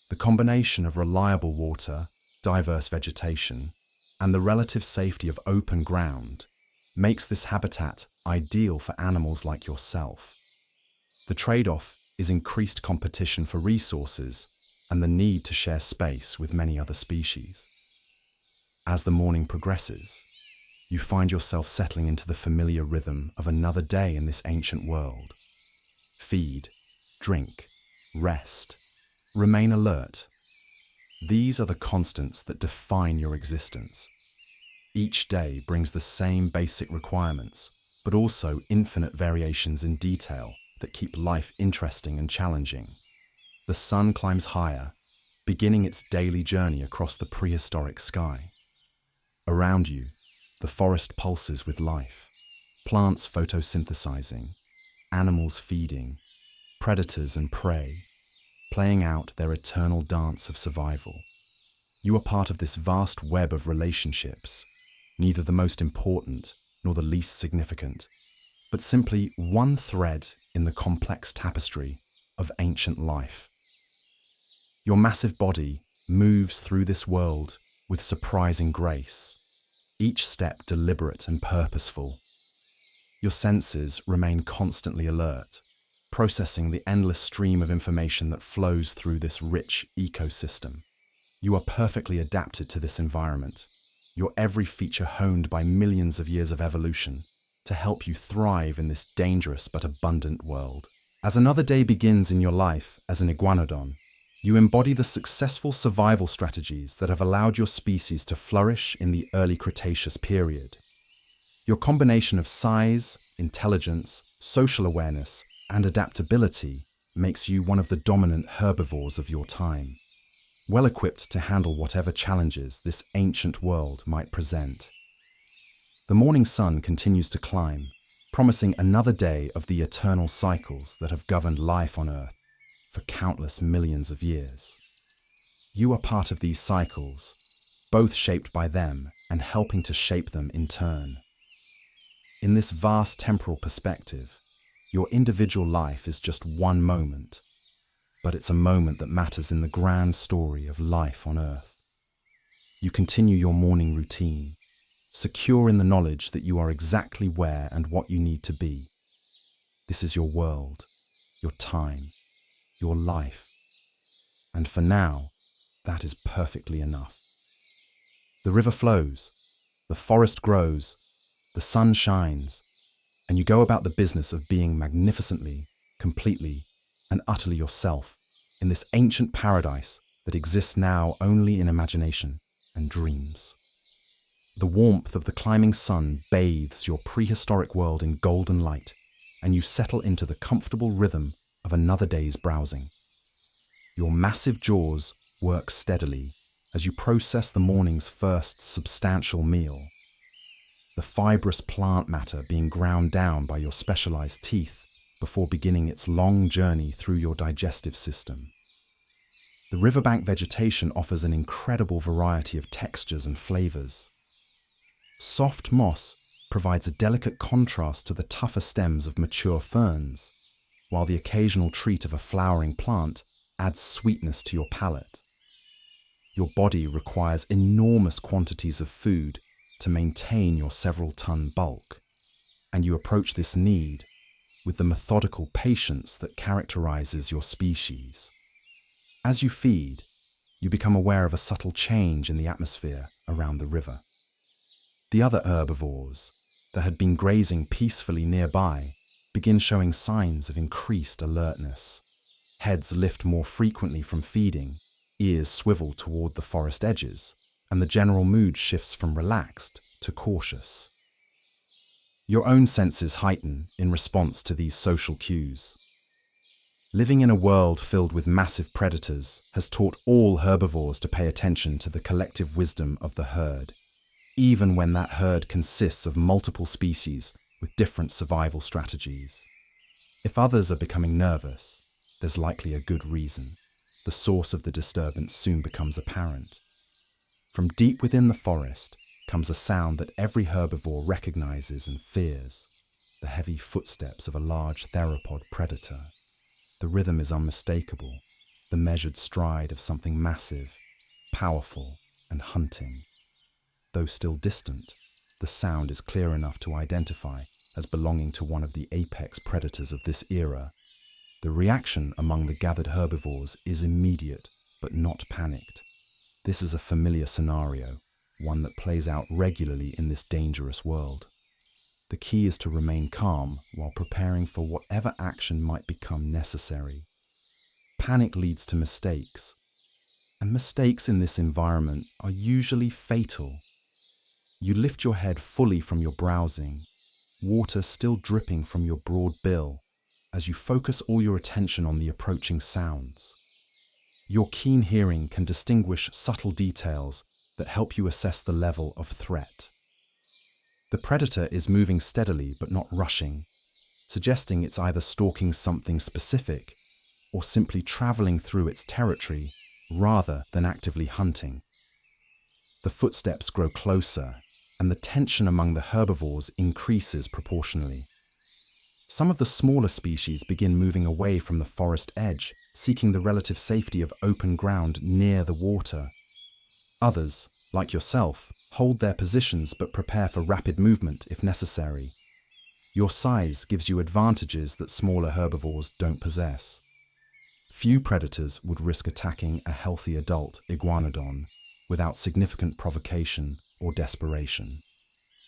A: The combination of reliable water, diverse vegetation, and the relative safety of open ground makes this habitat ideal for animals like yourself. The trade-off is increased competition for resources and the need to share space with many other species. As the morning progresses, you find yourself settling into the familiar rhythm of another day in this ancient world. Feed, drink, rest, remain alert. These are the constants that define your existence. Each day brings the same basic requirements, but also infinite variations in detail that keep life interesting and challenging. The sun climbs higher, beginning its daily journey across the prehistoric sky. Around you, the forest pulses with life, plants photosynthesizing, animals feeding, predators and prey, playing out their eternal dance of survival. You are part of this vast web of relationships, neither the most important nor the least significant, but simply one thread in the complex tapestry of ancient life. Your massive body moves through this world with surprising grace, each step deliberate and purposeful. Your senses remain constantly alert, processing the endless stream of information that flows through this rich ecosystem. You are perfectly adapted to this environment, your every feature honed by millions of years of evolution to help you thrive in this dangerous but abundant world. As another day begins in your life as an Iguanodon, you embody the successful survival strategies that have allowed your species to flourish in the early Cretaceous period. Your combination of size, intelligence, social awareness, and adaptability makes you one of the dominant herbivores of your time, well equipped to handle whatever challenges this ancient world might present. The morning sun continues to climb, promising another day of the eternal cycles that have governed life on Earth for countless millions of years. You are part of these cycles, both shaped by them and helping to shape them in turn. In this vast temporal perspective, your individual life is just one moment, but it's a moment that matters in the grand story of life on Earth. You continue your morning routine, secure in the knowledge that you are exactly where and what you need to be. This is your world, your time, your life. And for now, That is perfectly enough. The river flows, the forest grows, the sun shines, and you go about the business of being magnificently, completely, and utterly yourself in this ancient paradise that exists now only in imagination and dreams. The warmth of the climbing sun bathes your prehistoric world in golden light, and you settle into the comfortable rhythm of another day's browsing. Your massive jaws work steadily as you process the morning's first substantial meal, the fibrous plant matter being ground down by your specialized teeth before beginning its long journey through your digestive system. The riverbank vegetation offers an incredible variety of textures and flavors. Soft moss provides a delicate contrast to the tougher stems of mature ferns, while the occasional treat of a flowering plant adds sweetness to your palate. Your body requires enormous quantities of food to maintain your several-ton bulk, and you approach this need with the methodical patience that characterizes your species. As you feed, you become aware of a subtle change in the atmosphere around the river. The other herbivores that had been grazing peacefully nearby begin showing signs of increased alertness. Heads lift more frequently from feeding, ears swivel toward the forest edges, and the general mood shifts from relaxed to cautious. Your own senses heighten in response to these social cues. Living in a world filled with massive predators has taught all herbivores to pay attention to the collective wisdom of the herd, even when that herd consists of multiple species with different survival strategies. If others are becoming nervous, there's likely a good reason. The source of the disturbance soon becomes apparent. From deep within the forest comes a sound that every herbivore recognizes and fears: the heavy footsteps of a large theropod predator. The rhythm is unmistakable, the measured stride of something massive, powerful, and hunting. Though still distant, the sound is clear enough to identify as belonging to one of the apex predators of this era. The reaction among the gathered herbivores is immediate, but not panicked. This is a familiar scenario, one that plays out regularly in this dangerous world. The key is to remain calm while preparing for whatever action might become necessary. Panic leads to mistakes, and mistakes in this environment are usually fatal. You lift your head fully from your browsing, water still dripping from your broad bill, as you focus all your attention on the approaching sounds. Your keen hearing can distinguish subtle details that help you assess the level of threat. The predator is moving steadily but not rushing, suggesting it's either stalking something specific or simply traveling through its territory rather than actively hunting. The footsteps grow closer, and the tension among the herbivores increases proportionally. Some of the smaller species begin moving away from the forest edge, seeking the relative safety of open ground near the water. Others, like yourself, hold their positions but prepare for rapid movement if necessary. Your size gives you advantages that smaller herbivores don't possess. Few predators would risk attacking a healthy adult Iguanodon without significant provocation or desperation.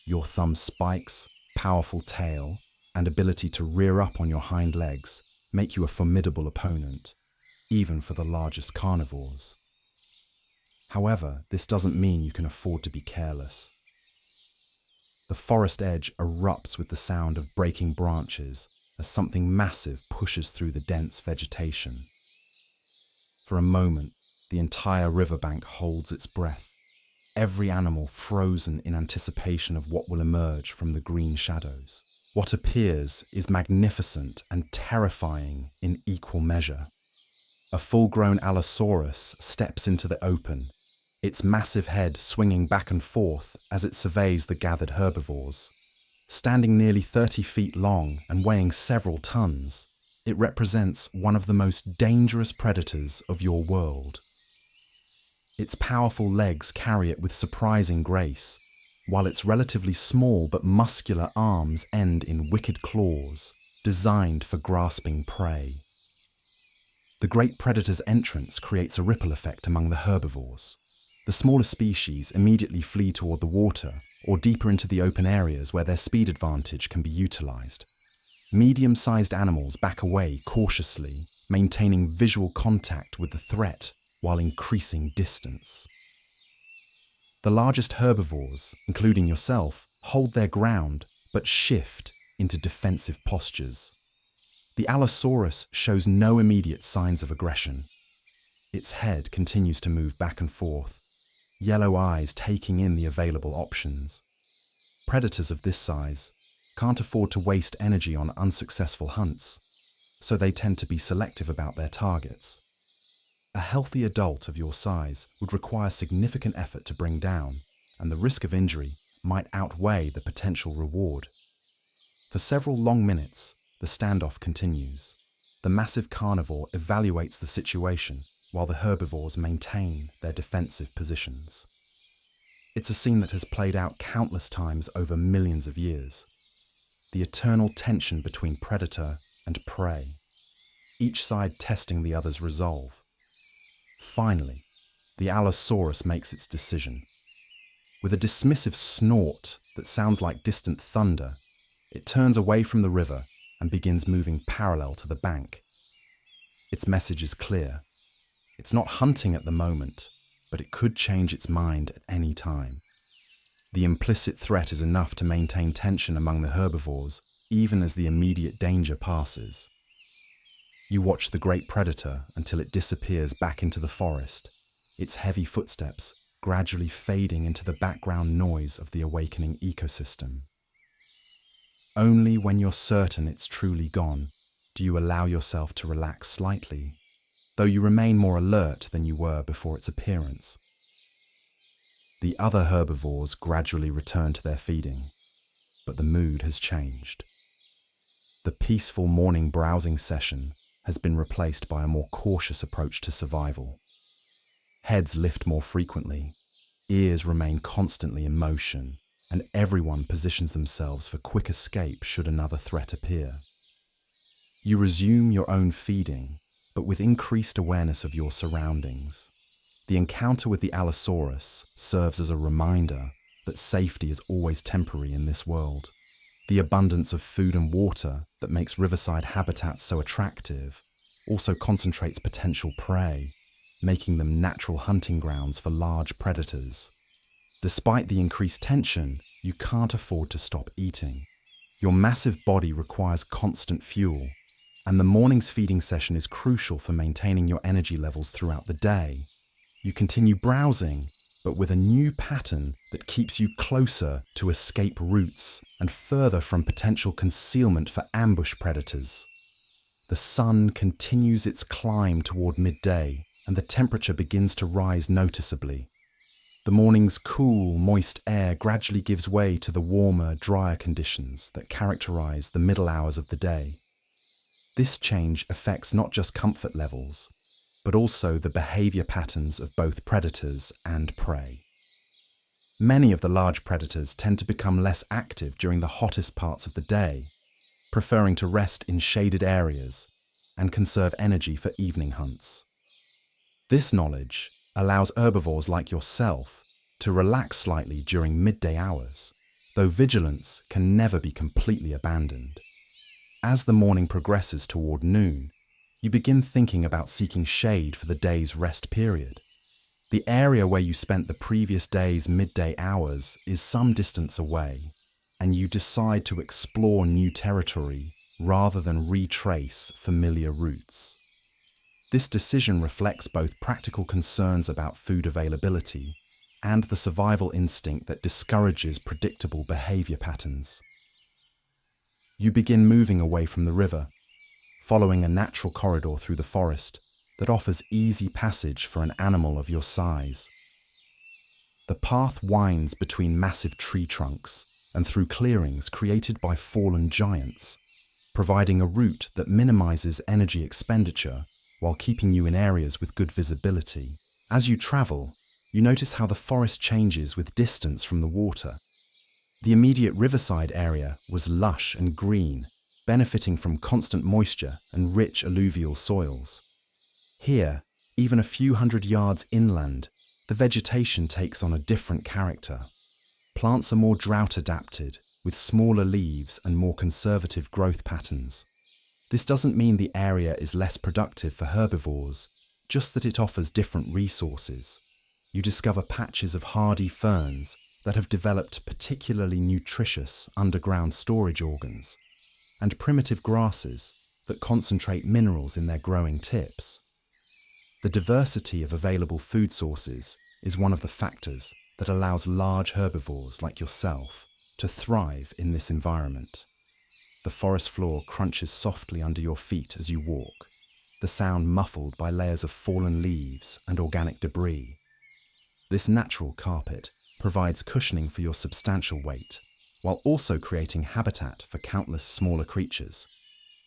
A: Your thumb's spikes, powerful tail, and ability to rear up on your hind legs make you a formidable opponent, even for the largest carnivores. However, this doesn't mean you can afford to be careless. The forest edge erupts with the sound of breaking branches as something massive pushes through the dense vegetation. For a moment, the entire riverbank holds its breath, every animal frozen in anticipation of what will emerge from the green shadows. What appears is magnificent and terrifying in equal measure. A full-grown Allosaurus steps into the open, its massive head swinging back and forth as it surveys the gathered herbivores. Standing nearly 30 feet long and weighing several tons, it represents one of the most dangerous predators of your world. Its powerful legs carry it with surprising grace, while its relatively small but muscular arms end in wicked claws, designed for grasping prey. The great predator's entrance creates a ripple effect among the herbivores. The smaller species immediately flee toward the water or deeper into the open areas where their speed advantage can be utilized. Medium-sized animals back away cautiously, maintaining visual contact with the threat while increasing distance. The largest herbivores, including yourself, hold their ground but shift into defensive postures. The Allosaurus shows no immediate signs of aggression. Its head continues to move back and forth, yellow eyes taking in the available options. Predators of this size can't afford to waste energy on unsuccessful hunts, so they tend to be selective about their targets. A healthy adult of your size would require significant effort to bring down, and the risk of injury might outweigh the potential reward. For several long minutes, the standoff continues. The massive carnivore evaluates the situation while the herbivores maintain their defensive positions. It's a scene that has played out countless times over millions of years. The eternal tension between predator and prey, each side testing the other's resolve. Finally, the Allosaurus makes its decision. With a dismissive snort that sounds like distant thunder, it turns away from the river and begins moving parallel to the bank. Its message is clear. It's not hunting at the moment, but it could change its mind at any time. The implicit threat is enough to maintain tension among the herbivores, even as the immediate danger passes. You watch the great predator until it disappears back into the forest, its heavy footsteps gradually fading into the background noise of the awakening ecosystem. Only when you're certain it's truly gone do you allow yourself to relax slightly, though you remain more alert than you were before its appearance. The other herbivores gradually return to their feeding, but the mood has changed. The peaceful morning browsing session has been replaced by a more cautious approach to survival. Heads lift more frequently, ears remain constantly in motion, and everyone positions themselves for quick escape should another threat appear. You resume your own feeding, but with increased awareness of your surroundings. The encounter with the Allosaurus serves as a reminder that safety is always temporary in this world. The abundance of food and water that makes riverside habitats so attractive also concentrates potential prey, making them natural hunting grounds for large predators. Despite the increased tension, you can't afford to stop eating. Your massive body requires constant fuel, and the morning's feeding session is crucial for maintaining your energy levels throughout the day. You continue browsing, but with a new pattern that keeps you closer to escape routes and further from potential concealment for ambush predators. The sun continues its climb toward midday, and the temperature begins to rise noticeably. The morning's cool, moist air gradually gives way to the warmer, drier conditions that characterize the middle hours of the day. This change affects not just comfort levels, but also the behavior patterns of both predators and prey. Many of the large predators tend to become less active during the hottest parts of the day, preferring to rest in shaded areas and conserve energy for evening hunts. This knowledge allows herbivores like yourself to relax slightly during midday hours, though vigilance can never be completely abandoned. As the morning progresses toward noon, you begin thinking about seeking shade for the day's rest period. The area where you spent the previous day's midday hours is some distance away, and you decide to explore new territory rather than retrace familiar routes. This decision reflects both practical concerns about food availability and the survival instinct that discourages predictable behavior patterns. You begin moving away from the river, following a natural corridor through the forest that offers easy passage for an animal of your size. The path winds between massive tree trunks and through clearings created by fallen giants, providing a route that minimizes energy expenditure while keeping you in areas with good visibility. As you travel, you notice how the forest changes with distance from the water. The immediate riverside area was lush and green, benefiting from constant moisture and rich alluvial soils. Here, even a few hundred yards inland, the vegetation takes on a different character. Plants are more drought-adapted, with smaller leaves and more conservative growth patterns. This doesn't mean the area is less productive for herbivores, just that it offers different resources. You discover patches of hardy ferns that have developed particularly nutritious underground storage organs, and primitive grasses that concentrate minerals in their growing tips. The diversity of available food sources is one of the factors that allows large herbivores like yourself to thrive in this environment. The forest floor crunches softly under your feet as you walk, the sound muffled by layers of fallen leaves and organic debris. This natural carpet provides cushioning for your substantial weight, while also creating habitat for countless smaller creatures.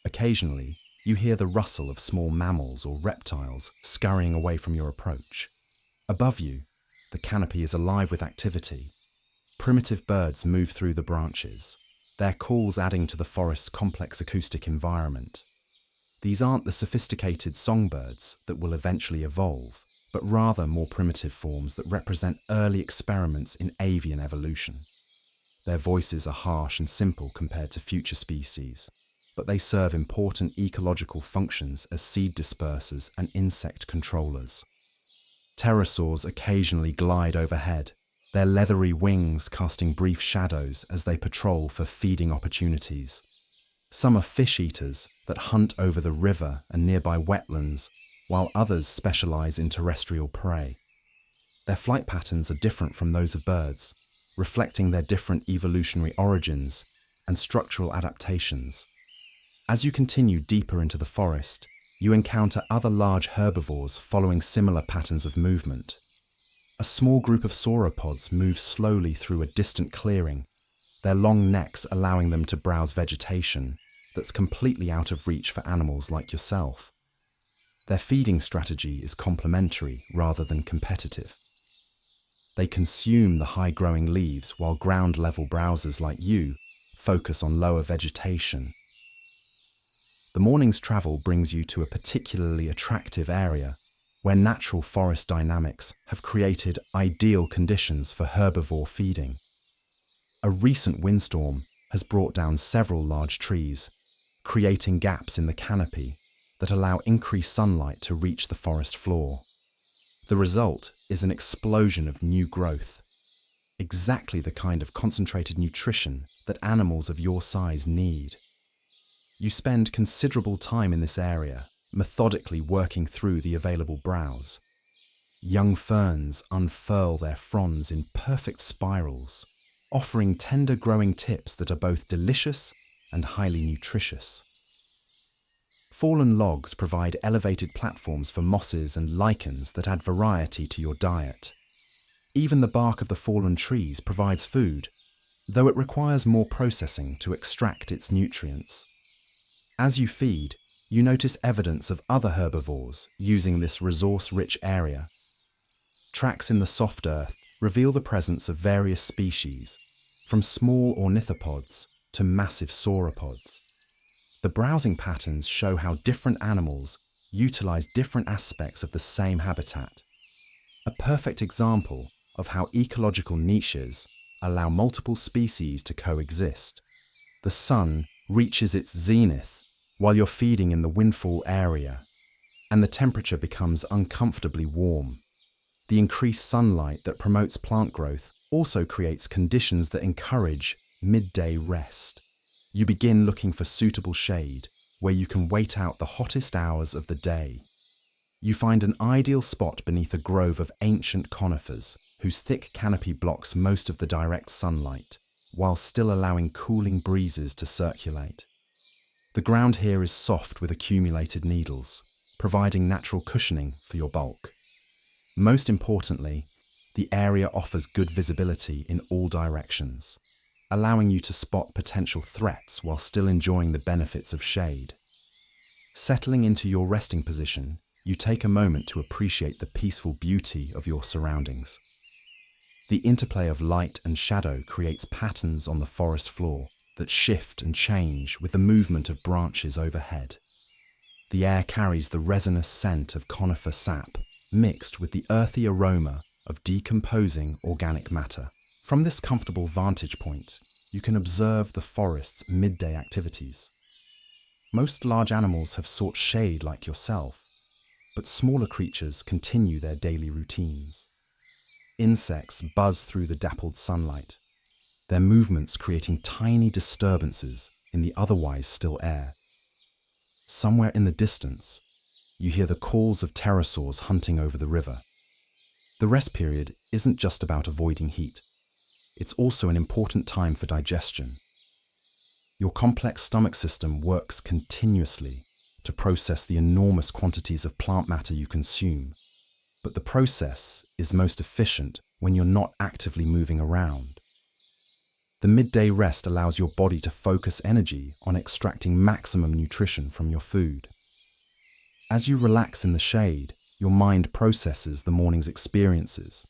A: Occasionally, you hear the rustle of small mammals or reptiles scurrying away from your approach. Above you, the canopy is alive with activity. Primitive birds move through the branches, their calls adding to the forest's complex acoustic environment. These aren't the sophisticated songbirds that will eventually evolve, but rather more primitive forms that represent early experiments in avian evolution. Their voices are harsh and simple compared to future species, but they serve important ecological functions as seed dispersers and insect controllers. Pterosaurs occasionally glide overhead, their leathery wings casting brief shadows as they patrol for feeding opportunities. Some are fish eaters that hunt over the river and nearby wetlands, while others specialize in terrestrial prey. Their flight patterns are different from those of birds, reflecting their different evolutionary origins and structural adaptations. As you continue deeper into the forest, you encounter other large herbivores following similar patterns of movement. A small group of sauropods moves slowly through a distant clearing, their long necks allowing them to browse vegetation that's completely out of reach for animals like yourself. Their feeding strategy is complementary rather than competitive. They consume the high-growing leaves while ground-level browsers like you focus on lower vegetation. The morning's travel brings you to a particularly attractive area where natural forest dynamics have created ideal conditions for herbivore feeding. A recent windstorm has brought down several large trees, creating gaps in the canopy that allow increased sunlight to reach the forest floor. The result is an explosion of new growth, exactly the kind of concentrated nutrition that animals of your size need. You spend considerable time in this area, methodically working through the available browse. Young ferns unfurl their fronds in perfect spirals, offering tender growing tips that are both delicious and highly nutritious. Fallen logs provide elevated platforms for mosses and lichens that add variety to your diet. Even the bark of the fallen trees provides food, though it requires more processing to extract its nutrients. As you feed, you notice evidence of other herbivores using this resource-rich area. Tracks in the soft earth reveal the presence of various species, from small ornithopods to massive sauropods. The browsing patterns show how different animals utilize different aspects of the same habitat. A perfect example of how ecological niches allow multiple species to coexist. The sun reaches its zenith while you're feeding in the windfall area, and the temperature becomes uncomfortably warm. The increased sunlight that promotes plant growth also creates conditions that encourage midday rest. You begin looking for suitable shade where you can wait out the hottest hours of the day. You find an ideal spot beneath a grove of ancient conifers whose thick canopy blocks most of the direct sunlight, while still allowing cooling breezes to circulate. The ground here is soft with accumulated needles, providing natural cushioning for your bulk. Most importantly, the area offers good visibility in all directions, allowing you to spot potential threats while still enjoying the benefits of shade. Settling into your resting position, you take a moment to appreciate the peaceful beauty of your surroundings. The interplay of light and shadow creates patterns on the forest floor that shift and change with the movement of branches overhead. The air carries the resinous scent of conifer sap, mixed with the earthy aroma of decomposing organic matter. From this comfortable vantage point, you can observe the forest's midday activities. Most large animals have sought shade like yourself, but smaller creatures continue their daily routines. Insects buzz through the dappled sunlight, their movements creating tiny disturbances in the otherwise still air. Somewhere in the distance, you hear the calls of pterosaurs hunting over the river. The rest period isn't just about avoiding heat. It's also an important time for digestion. Your complex stomach system works continuously to process the enormous quantities of plant matter you consume, but the process is most efficient when you're not actively moving around. The midday rest allows your body to focus energy on extracting maximum nutrition from your food. As you relax in the shade, your mind processes the morning's experiences.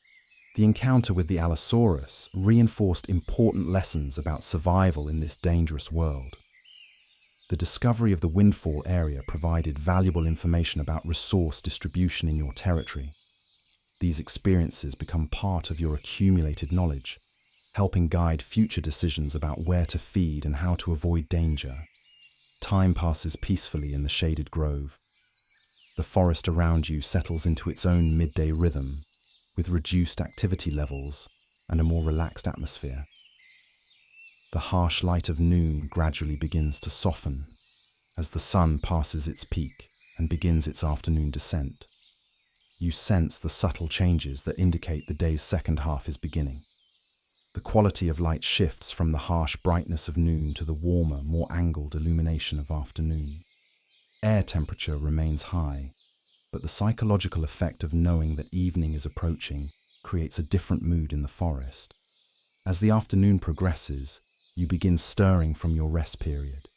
A: The encounter with the Allosaurus reinforced important lessons about survival in this dangerous world. The discovery of the windfall area provided valuable information about resource distribution in your territory. These experiences become part of your accumulated knowledge, helping guide future decisions about where to feed and how to avoid danger. Time passes peacefully in the shaded grove. The forest around you settles into its own midday rhythm, with reduced activity levels and a more relaxed atmosphere. The harsh light of noon gradually begins to soften as the sun passes its peak and begins its afternoon descent. You sense the subtle changes that indicate the day's second half is beginning. The quality of light shifts from the harsh brightness of noon to the warmer, more angled illumination of afternoon. Air temperature remains high, but the psychological effect of knowing that evening is approaching creates a different mood in the forest. As the afternoon progresses, you begin stirring from your rest period.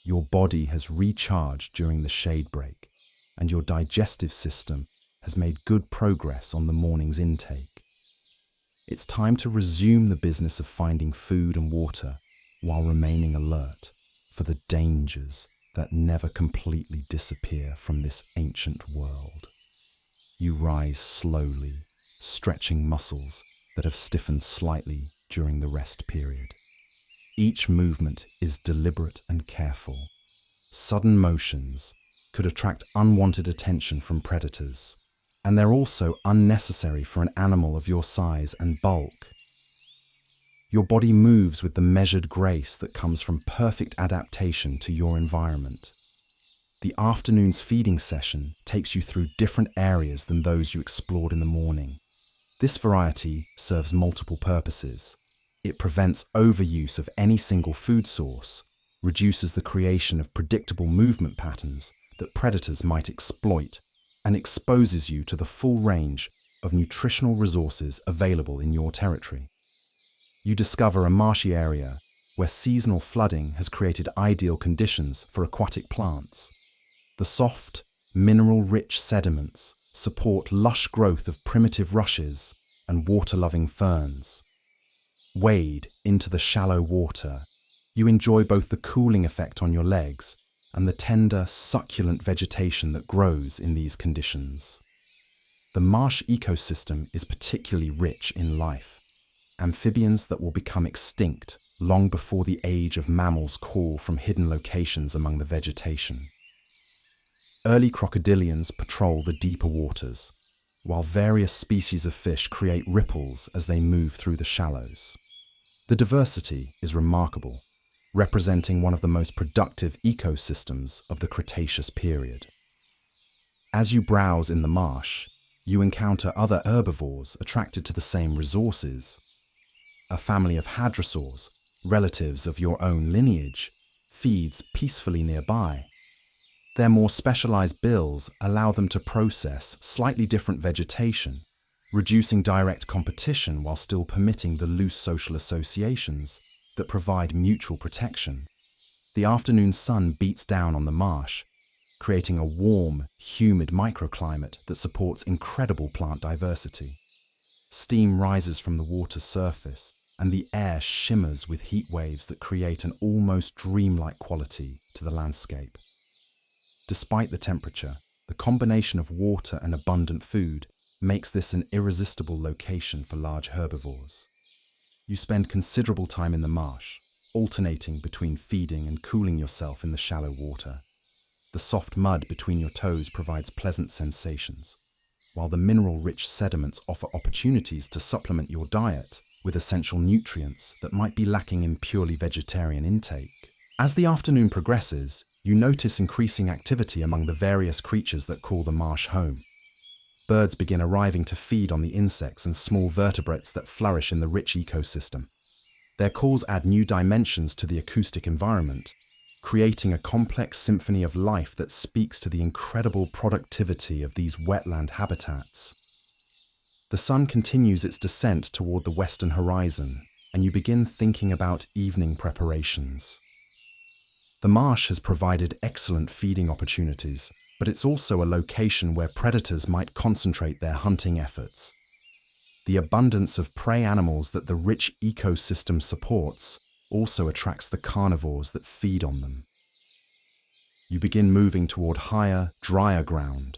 A: Your body has recharged during the shade break, and your digestive system has made good progress on the morning's intake. It's time to resume the business of finding food and water while remaining alert for the dangers that never completely disappear from this ancient world. You rise slowly, stretching muscles that have stiffened slightly during the rest period. Each movement is deliberate and careful. Sudden motions could attract unwanted attention from predators, and they're also unnecessary for an animal of your size and bulk. Your body moves with the measured grace that comes from perfect adaptation to your environment. The afternoon's feeding session takes you through different areas than those you explored in the morning. This variety serves multiple purposes. It prevents overuse of any single food source, reduces the creation of predictable movement patterns that predators might exploit, and exposes you to the full range of nutritional resources available in your territory. You discover a marshy area where seasonal flooding has created ideal conditions for aquatic plants. The soft, mineral-rich sediments support lush growth of primitive rushes and water-loving ferns. Wade into the shallow water, you enjoy both the cooling effect on your legs and the tender, succulent vegetation that grows in these conditions. The marsh ecosystem is particularly rich in life. Amphibians that will become extinct long before the age of mammals call from hidden locations among the vegetation. Early crocodilians patrol the deeper waters, while various species of fish create ripples as they move through the shallows. The diversity is remarkable, representing one of the most productive ecosystems of the Cretaceous period. As you browse in the marsh, you encounter other herbivores attracted to the same resources. A family of hadrosaurs, relatives of your own lineage, feeds peacefully nearby. Their more specialized bills allow them to process slightly different vegetation, reducing direct competition while still permitting the loose social associations that provide mutual protection. The afternoon sun beats down on the marsh, creating a warm, humid microclimate that supports incredible plant diversity. Steam rises from the water's surface, and the air shimmers with heat waves that create an almost dreamlike quality to the landscape. Despite the temperature, the combination of water and abundant food makes this an irresistible location for large herbivores. You spend considerable time in the marsh, alternating between feeding and cooling yourself in the shallow water. The soft mud between your toes provides pleasant sensations, while the mineral-rich sediments offer opportunities to supplement your diet with essential nutrients that might be lacking in purely vegetarian intake. As the afternoon progresses, you notice increasing activity among the various creatures that call the marsh home. Birds begin arriving to feed on the insects and small vertebrates that flourish in the rich ecosystem. Their calls add new dimensions to the acoustic environment, creating a complex symphony of life that speaks to the incredible productivity of these wetland habitats. The sun continues its descent toward the western horizon, and you begin thinking about evening preparations. The marsh has provided excellent feeding opportunities, but it's also a location where predators might concentrate their hunting efforts. The abundance of prey animals that the rich ecosystem supports also attracts the carnivores that feed on them. You begin moving toward higher, drier ground,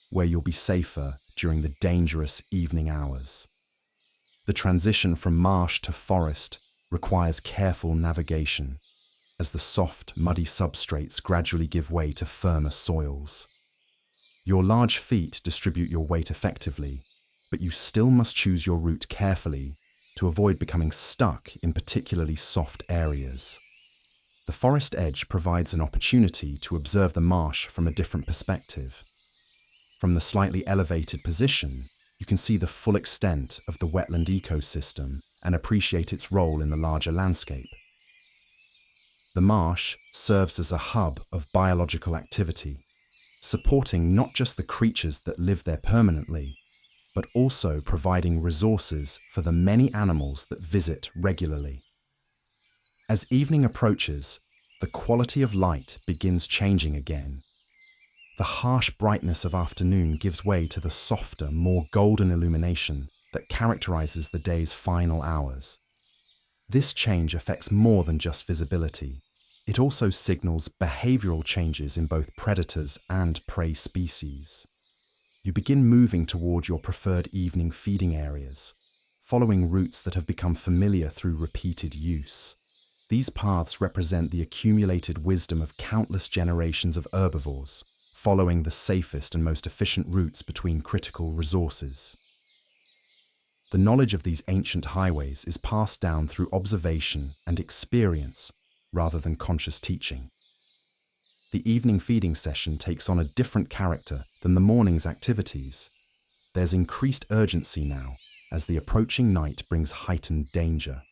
A: where you'll be safer during the dangerous evening hours. The transition from marsh to forest requires careful navigation, as the soft, muddy substrates gradually give way to firmer soils. Your large feet distribute your weight effectively, but you still must choose your route carefully to avoid becoming stuck in particularly soft areas. The forest edge provides an opportunity to observe the marsh from a different perspective. From the slightly elevated position, you can see the full extent of the wetland ecosystem and appreciate its role in the larger landscape. The marsh serves as a hub of biological activity, supporting not just the creatures that live there permanently, but also providing resources for the many animals that visit regularly. As evening approaches, the quality of light begins changing again. The harsh brightness of afternoon gives way to the softer, more golden illumination that characterizes the day's final hours. This change affects more than just visibility. It also signals behavioral changes in both predators and prey species. You begin moving toward your preferred evening feeding areas, following routes that have become familiar through repeated use. These paths represent the accumulated wisdom of countless generations of herbivores, following the safest and most efficient routes between critical resources. The knowledge of these ancient highways is passed down through observation and experience rather than conscious teaching. The evening feeding session takes on a different character than the morning's activities. There's increased urgency now, as the approaching night brings heightened danger.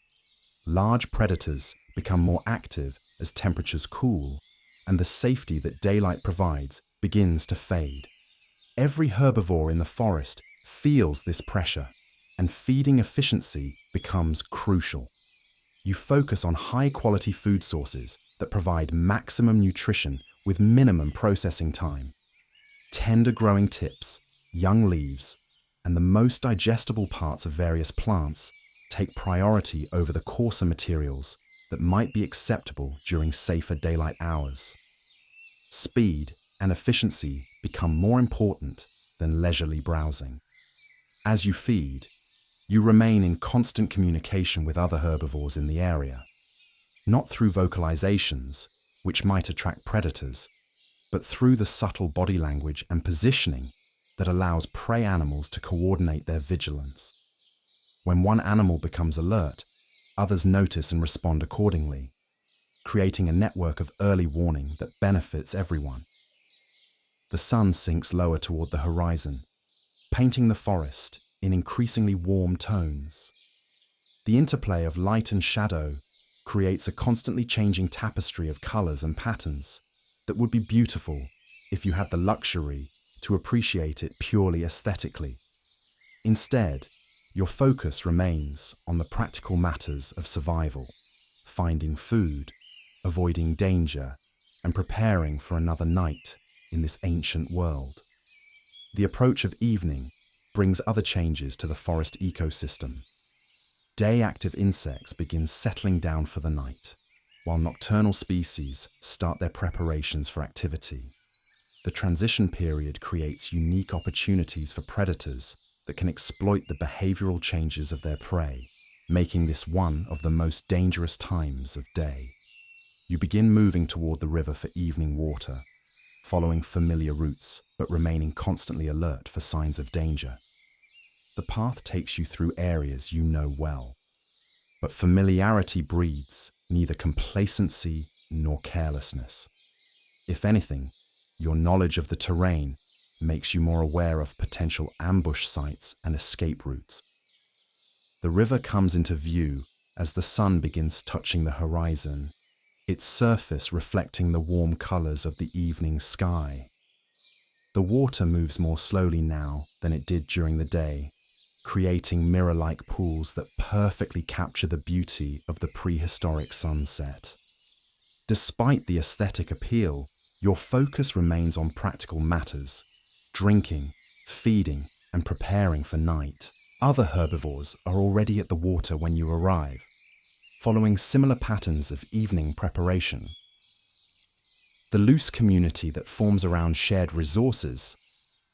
A: Large predators become more active as temperatures cool, and the safety that daylight provides begins to fade. Every herbivore in the forest feels this pressure, and feeding efficiency becomes crucial. You focus on high-quality food sources that provide maximum nutrition with minimum processing time. Tender growing tips, young leaves, and the most digestible parts of various plants take priority over the coarser materials that might be acceptable during safer daylight hours. Speed and efficiency become more important than leisurely browsing. As you feed, you remain in constant communication with other herbivores in the area, not through vocalizations, which might attract predators, but through the subtle body language and positioning that allows prey animals to coordinate their vigilance. When one animal becomes alert, others notice and respond accordingly, creating a network of early warning that benefits everyone. The sun sinks lower toward the horizon, painting the forest in increasingly warm tones. The interplay of light and shadow creates a constantly changing tapestry of colors and patterns that would be beautiful if you had the luxury to appreciate it purely aesthetically. Instead, your focus remains on the practical matters of survival, finding food, avoiding danger, and preparing for another night in this ancient world. The approach of evening brings other changes to the forest ecosystem. Day-active insects begin settling down for the night, while nocturnal species start their preparations for activity. The transition period creates unique opportunities for predators that can exploit the behavioral changes of their prey, making this one of the most dangerous times of day. You begin moving toward the river for evening water, following familiar routes but remaining constantly alert for signs of danger. The path takes you through areas you know well, but familiarity breeds neither complacency nor carelessness. If anything, your knowledge of the terrain makes you more aware of potential ambush sites and escape routes. The river comes into view as the sun begins touching the horizon, its surface reflecting the warm colors of the evening sky. The water moves more slowly now than it did during the day, creating mirror-like pools that perfectly capture the beauty of the prehistoric sunset. Despite the aesthetic appeal, your focus remains on practical matters: drinking, feeding, and preparing for night. Other herbivores are already at the water when you arrive, following similar patterns of evening preparation. The loose community that forms around shared resources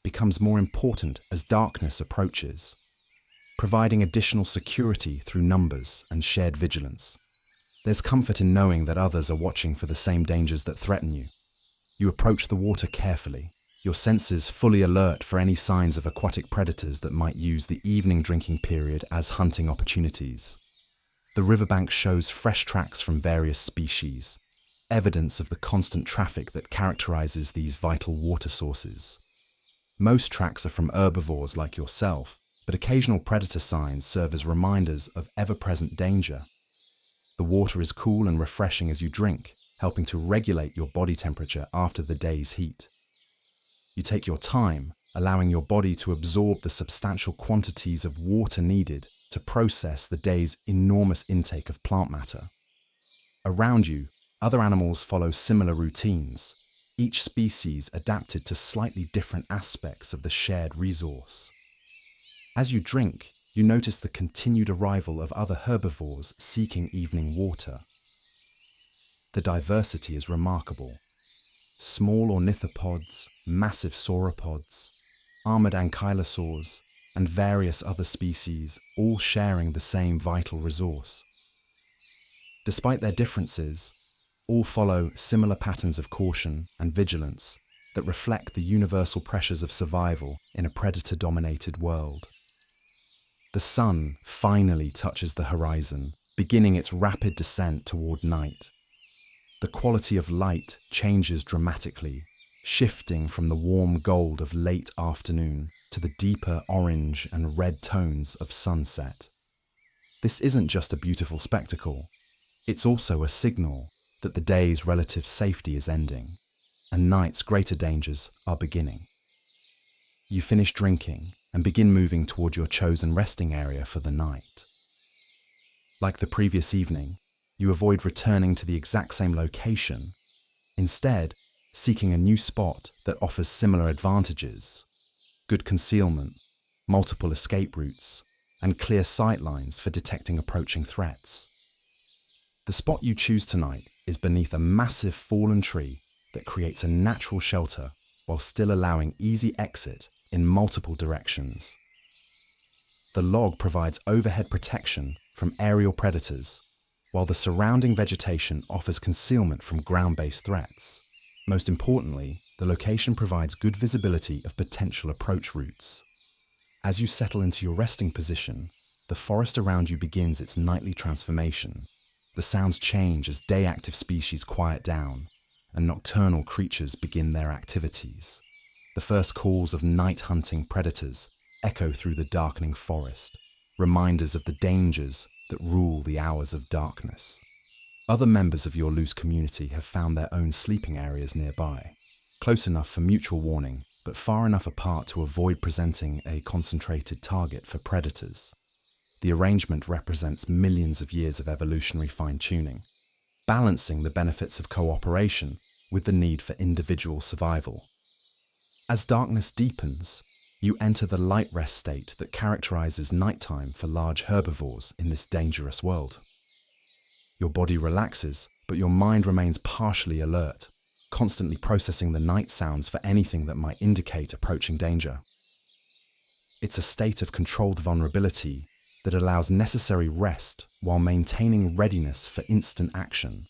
A: becomes more important as darkness approaches, providing additional security through numbers and shared vigilance. There's comfort in knowing that others are watching for the same dangers that threaten you. You approach the water carefully, your senses fully alert for any signs of aquatic predators that might use the evening drinking period as hunting opportunities. The riverbank shows fresh tracks from various species, evidence of the constant traffic that characterizes these vital water sources. Most tracks are from herbivores like yourself, but occasional predator signs serve as reminders of ever-present danger. The water is cool and refreshing as you drink, helping to regulate your body temperature after the day's heat. You take your time, allowing your body to absorb the substantial quantities of water needed to process the day's enormous intake of plant matter. Around you, other animals follow similar routines, each species adapted to slightly different aspects of the shared resource. As you drink, you notice the continued arrival of other herbivores seeking evening water. The diversity is remarkable. Small ornithopods, massive sauropods, armored ankylosaurs, and various other species, all sharing the same vital resource. Despite their differences, all follow similar patterns of caution and vigilance that reflect the universal pressures of survival in a predator-dominated world. The sun finally touches the horizon, beginning its rapid descent toward night. The quality of light changes dramatically, shifting from the warm gold of late afternoon to the deeper orange and red tones of sunset. This isn't just a beautiful spectacle, it's also a signal that the day's relative safety is ending, and night's greater dangers are beginning. You finish drinking and begin moving toward your chosen resting area for the night. Like the previous evening, you avoid returning to the exact same location, instead seeking a new spot that offers similar advantages: good concealment, multiple escape routes, and clear sight lines for detecting approaching threats. The spot you choose tonight is beneath a massive fallen tree that creates a natural shelter while still allowing easy exit in multiple directions. The log provides overhead protection from aerial predators, while the surrounding vegetation offers concealment from ground-based threats. Most importantly, the location provides good visibility of potential approach routes. As you settle into your resting position, the forest around you begins its nightly transformation. The sounds change as day-active species quiet down, and nocturnal creatures begin their activities. The first calls of night-hunting predators echo through the darkening forest, reminders of the dangers that rule the hours of darkness. Other members of your loose community have found their own sleeping areas nearby, close enough for mutual warning, but far enough apart to avoid presenting a concentrated target for predators. The arrangement represents millions of years of evolutionary fine-tuning, balancing the benefits of cooperation with the need for individual survival. As darkness deepens, you enter the light rest state that characterizes nighttime for large herbivores in this dangerous world. Your body relaxes, but your mind remains partially alert, constantly processing the night sounds for anything that might indicate approaching danger. It's a state of controlled vulnerability that allows necessary rest while maintaining readiness for instant action.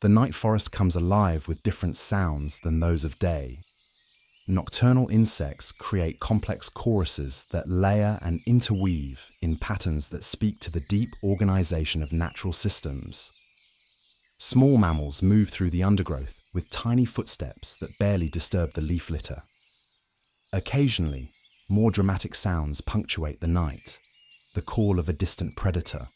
A: The night forest comes alive with different sounds than those of day. Nocturnal insects create complex choruses that layer and interweave in patterns that speak to the deep organization of natural systems. Small mammals move through the undergrowth with tiny footsteps that barely disturb the leaf litter. Occasionally, more dramatic sounds punctuate the night: the call of a distant predator,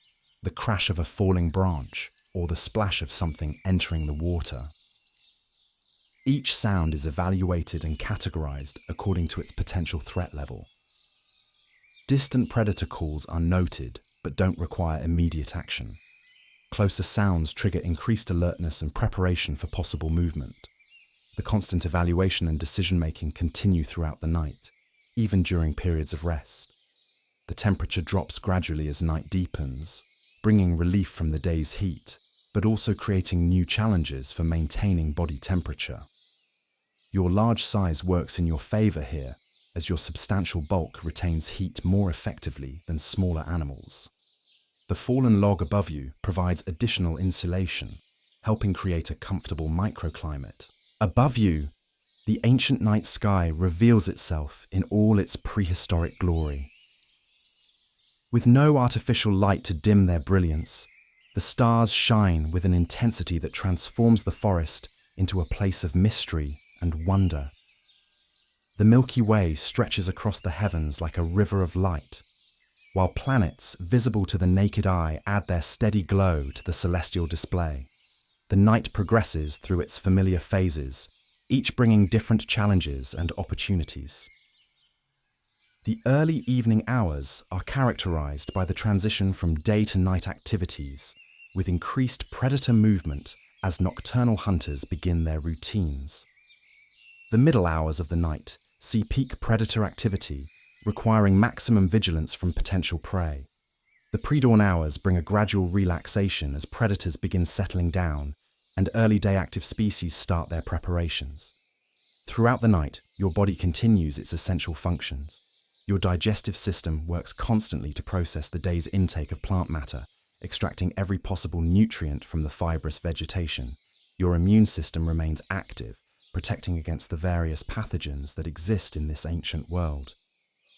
A: the crash of a falling branch, or the splash of something entering the water. Each sound is evaluated and categorized according to its potential threat level. Distant predator calls are noted but don't require immediate action. Closer sounds trigger increased alertness and preparation for possible movement. The constant evaluation and decision-making continue throughout the night, even during periods of rest. The temperature drops gradually as night deepens, bringing relief from the day's heat, but also creating new challenges for maintaining body temperature. Your large size works in your favor here, as your substantial bulk retains heat more effectively than smaller animals. The fallen log above you provides additional insulation, helping create a comfortable microclimate. Above you, the ancient night sky reveals itself in all its prehistoric glory. With no artificial light to dim their brilliance, the stars shine with an intensity that transforms the forest into a place of mystery and wonder. The Milky Way stretches across the heavens like a river of light, while planets visible to the naked eye add their steady glow to the celestial display. The night progresses through its familiar phases, each bringing different challenges and opportunities. The early evening hours are characterized by the transition from day to night activities, with increased predator movement as nocturnal hunters begin their routines. The middle hours of the night see peak predator activity, requiring maximum vigilance from potential prey. The pre-dawn hours bring a gradual relaxation as predators begin settling down and early day active species start their preparations. Throughout the night, your body continues its essential functions. Your digestive system works constantly to process the day's intake of plant matter, extracting every possible nutrient from the fibrous vegetation. Your immune system remains active, protecting against the various pathogens that exist in this ancient world.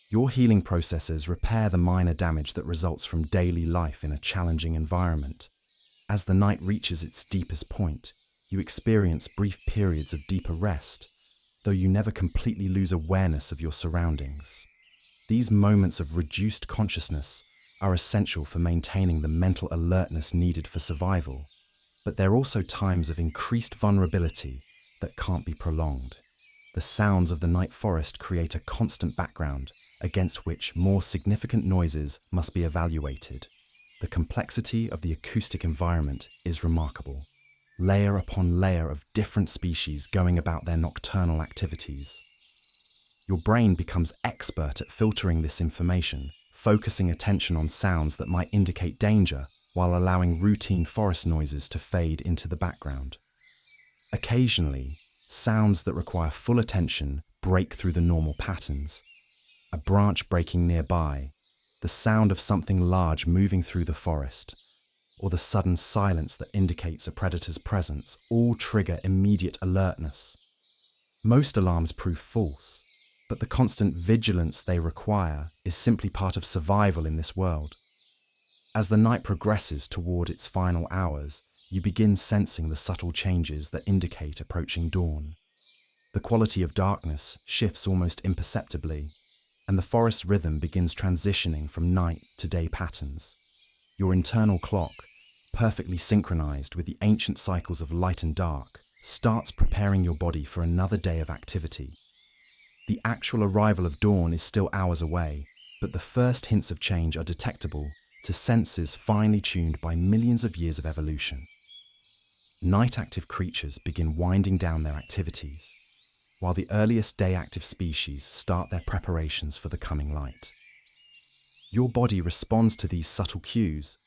A: Your healing processes repair the minor damage that results from daily life in a challenging environment. As the night reaches its deepest point, you experience brief periods of deeper rest, though you never completely lose awareness of your surroundings. These moments of reduced consciousness are essential for maintaining the mental alertness needed for survival, but they're also times of increased vulnerability that can't be prolonged. The sounds of the night forest create a constant background against which more significant noises must be evaluated. The complexity of the acoustic environment is remarkable, layer upon layer of different species going about their nocturnal activities. Your brain becomes expert at filtering this information, focusing attention on sounds that might indicate danger while allowing routine forest noises to fade into the background. Occasionally, sounds that require full attention break through the normal patterns. A branch breaking nearby, the sound of something large moving through the forest, or the sudden silence that indicates a predator's presence all trigger immediate alertness. Most alarms prove false, but the constant vigilance they require is simply part of survival in this world. As the night progresses toward its final hours, you begin sensing the subtle changes that indicate approaching dawn. The quality of darkness shifts almost imperceptibly, and the forest's rhythm begins transitioning from night to day patterns. Your internal clock, perfectly synchronized with the ancient cycles of light and dark, starts preparing your body for another day of activity. The actual arrival of dawn is still hours away, but the first hints of change are detectable to senses finely tuned by millions of years of evolution. Night-active creatures begin winding down their activities, while the earliest day-active species start their preparations for the coming light. Your body responds to these subtle cues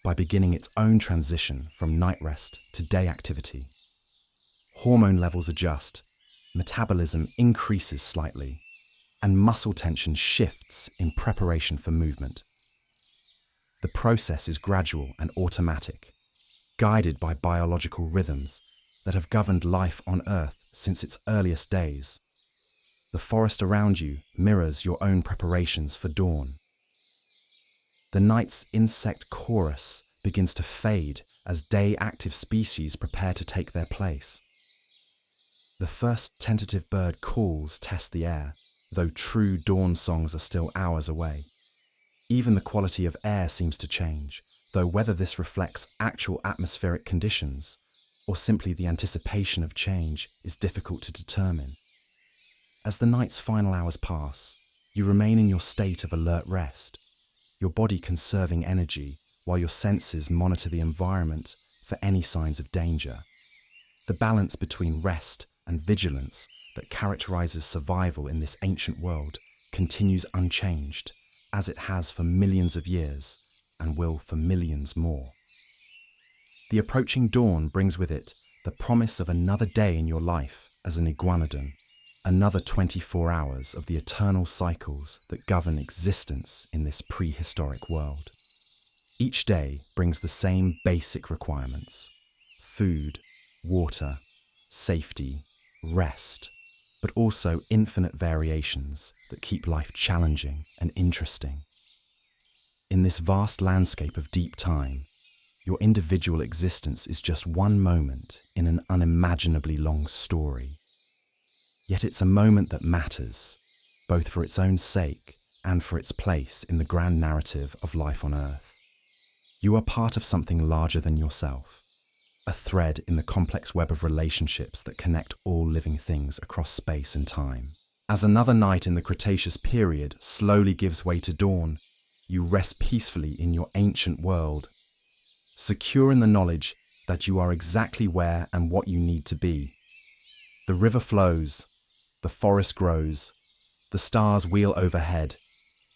A: by beginning its own transition from night rest to day activity. Hormone levels adjust, metabolism increases slightly, and muscle tension shifts in preparation for movement. The process is gradual and automatic, guided by biological rhythms that have governed life on Earth since its earliest days. The forest around you mirrors your own preparations for dawn. The night's insect chorus begins to fade as day-active species prepare to take their place. The first tentative bird calls test the air, though true dawn songs are still hours away. Even the quality of air seems to change, though whether this reflects actual atmospheric conditions or simply the anticipation of change is difficult to determine. As the night's final hours pass, you remain in your state of alert rest, your body conserving energy while your senses monitor the environment for any signs of danger. The balance between rest and vigilance that characterizes survival in this ancient world continues unchanged, as it has for millions of years and will for millions more. The approaching dawn brings with it the promise of another day in your life as an iguanodon, another 24 hours of the eternal cycles that govern existence in this prehistoric world. Each day brings the same basic requirements: food, water, safety, rest, but also infinite variations that keep life challenging and interesting. In this vast landscape of deep time, your individual existence is just one moment in an unimaginably long story. Yet it's a moment that matters, both for its own sake and for its place in the grand narrative of life on Earth. You are part of something larger than yourself, a thread in the complex web of relationships that connect all living things across space and time. As another night in the Cretaceous period slowly gives way to dawn, you rest peacefully in your ancient world, secure in the knowledge that you are exactly where and what you need to be. The river flows, the forest grows, the stars wheel overhead,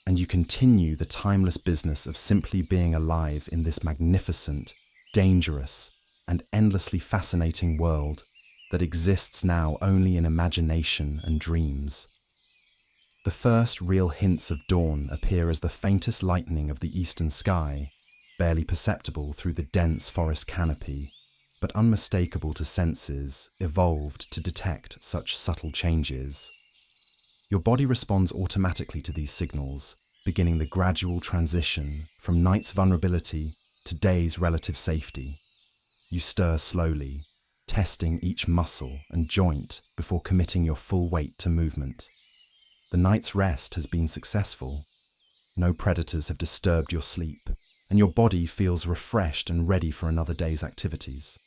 A: and you continue the timeless business of simply being alive in this magnificent, dangerous, and endlessly fascinating world that exists now only in imagination and dreams. The first real hints of dawn appear as the faintest lightening of the eastern sky, barely perceptible through the dense forest canopy, but unmistakable to senses evolved to detect such subtle changes. Your body responds automatically to these signals, beginning the gradual transition from night's vulnerability to day's relative safety. You stir slowly, testing each muscle and joint before committing your full weight to movement. The night's rest has been successful. No predators have disturbed your sleep, and your body feels refreshed and ready for another day's activities.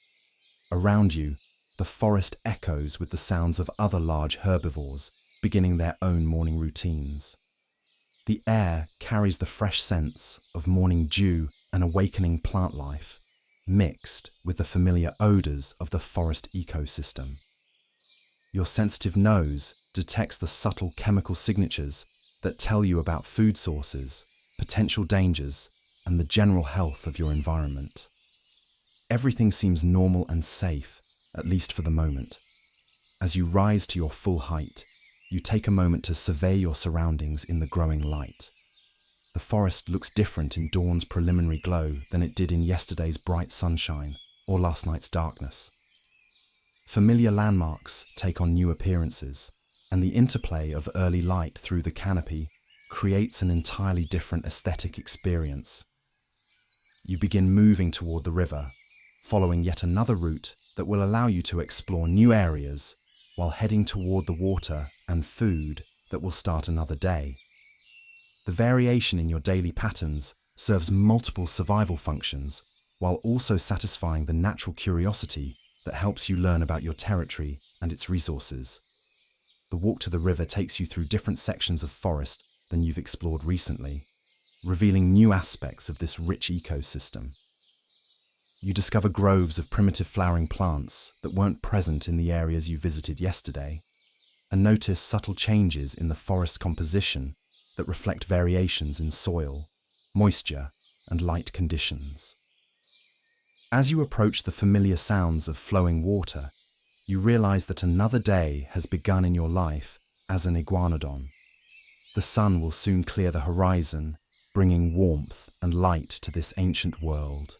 A: Around you, the forest echoes with the sounds of other large herbivores beginning their own morning routines. The air carries the fresh scents of morning dew and awakening plant life, mixed with the familiar odors of the forest ecosystem. Your sensitive nose detects the subtle chemical signatures that tell you about food sources, potential dangers, and the general health of your environment. Everything seems normal and safe, at least for the moment. As you rise to your full height, you take a moment to survey your surroundings in the growing light. The forest looks different in dawn's preliminary glow than it did in yesterday's bright sunshine or last night's darkness. Familiar landmarks take on new appearances, and the interplay of early light through the canopy creates an entirely different aesthetic experience. You begin moving toward the river, following yet another route that will allow you to explore new areas while heading toward the water and food that will start another day. The variation in your daily patterns serves multiple survival functions while also satisfying the natural curiosity that helps you learn about your territory and its resources. The walk to the river takes you through different sections of forest than you've explored recently, revealing new aspects of this rich ecosystem. You discover groves of primitive flowering plants that weren't present in the areas you visited yesterday, and notice subtle changes in the forest composition that reflect variations in soil, moisture, and light conditions. As you approach the familiar sounds of flowing water, you realize that another day has begun in your life as an iguanodon. The sun will soon clear the horizon, bringing warmth and light to this ancient world,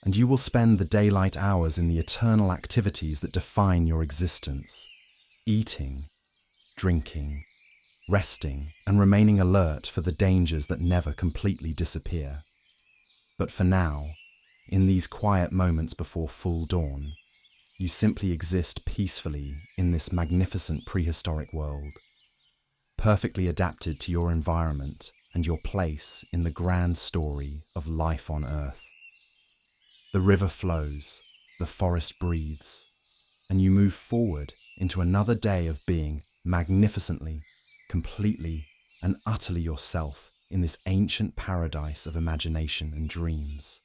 A: and you will spend the daylight hours in the eternal activities that define your existence: eating, drinking, resting, and remaining alert for the dangers that never completely disappear. But for now, in these quiet moments before full dawn, you simply exist peacefully in this magnificent prehistoric world, perfectly adapted to your environment and your place in the grand story of life on Earth. The river flows, the forest breathes, and you move forward into another day of being magnificently, completely, and utterly yourself in this ancient paradise of imagination and dreams.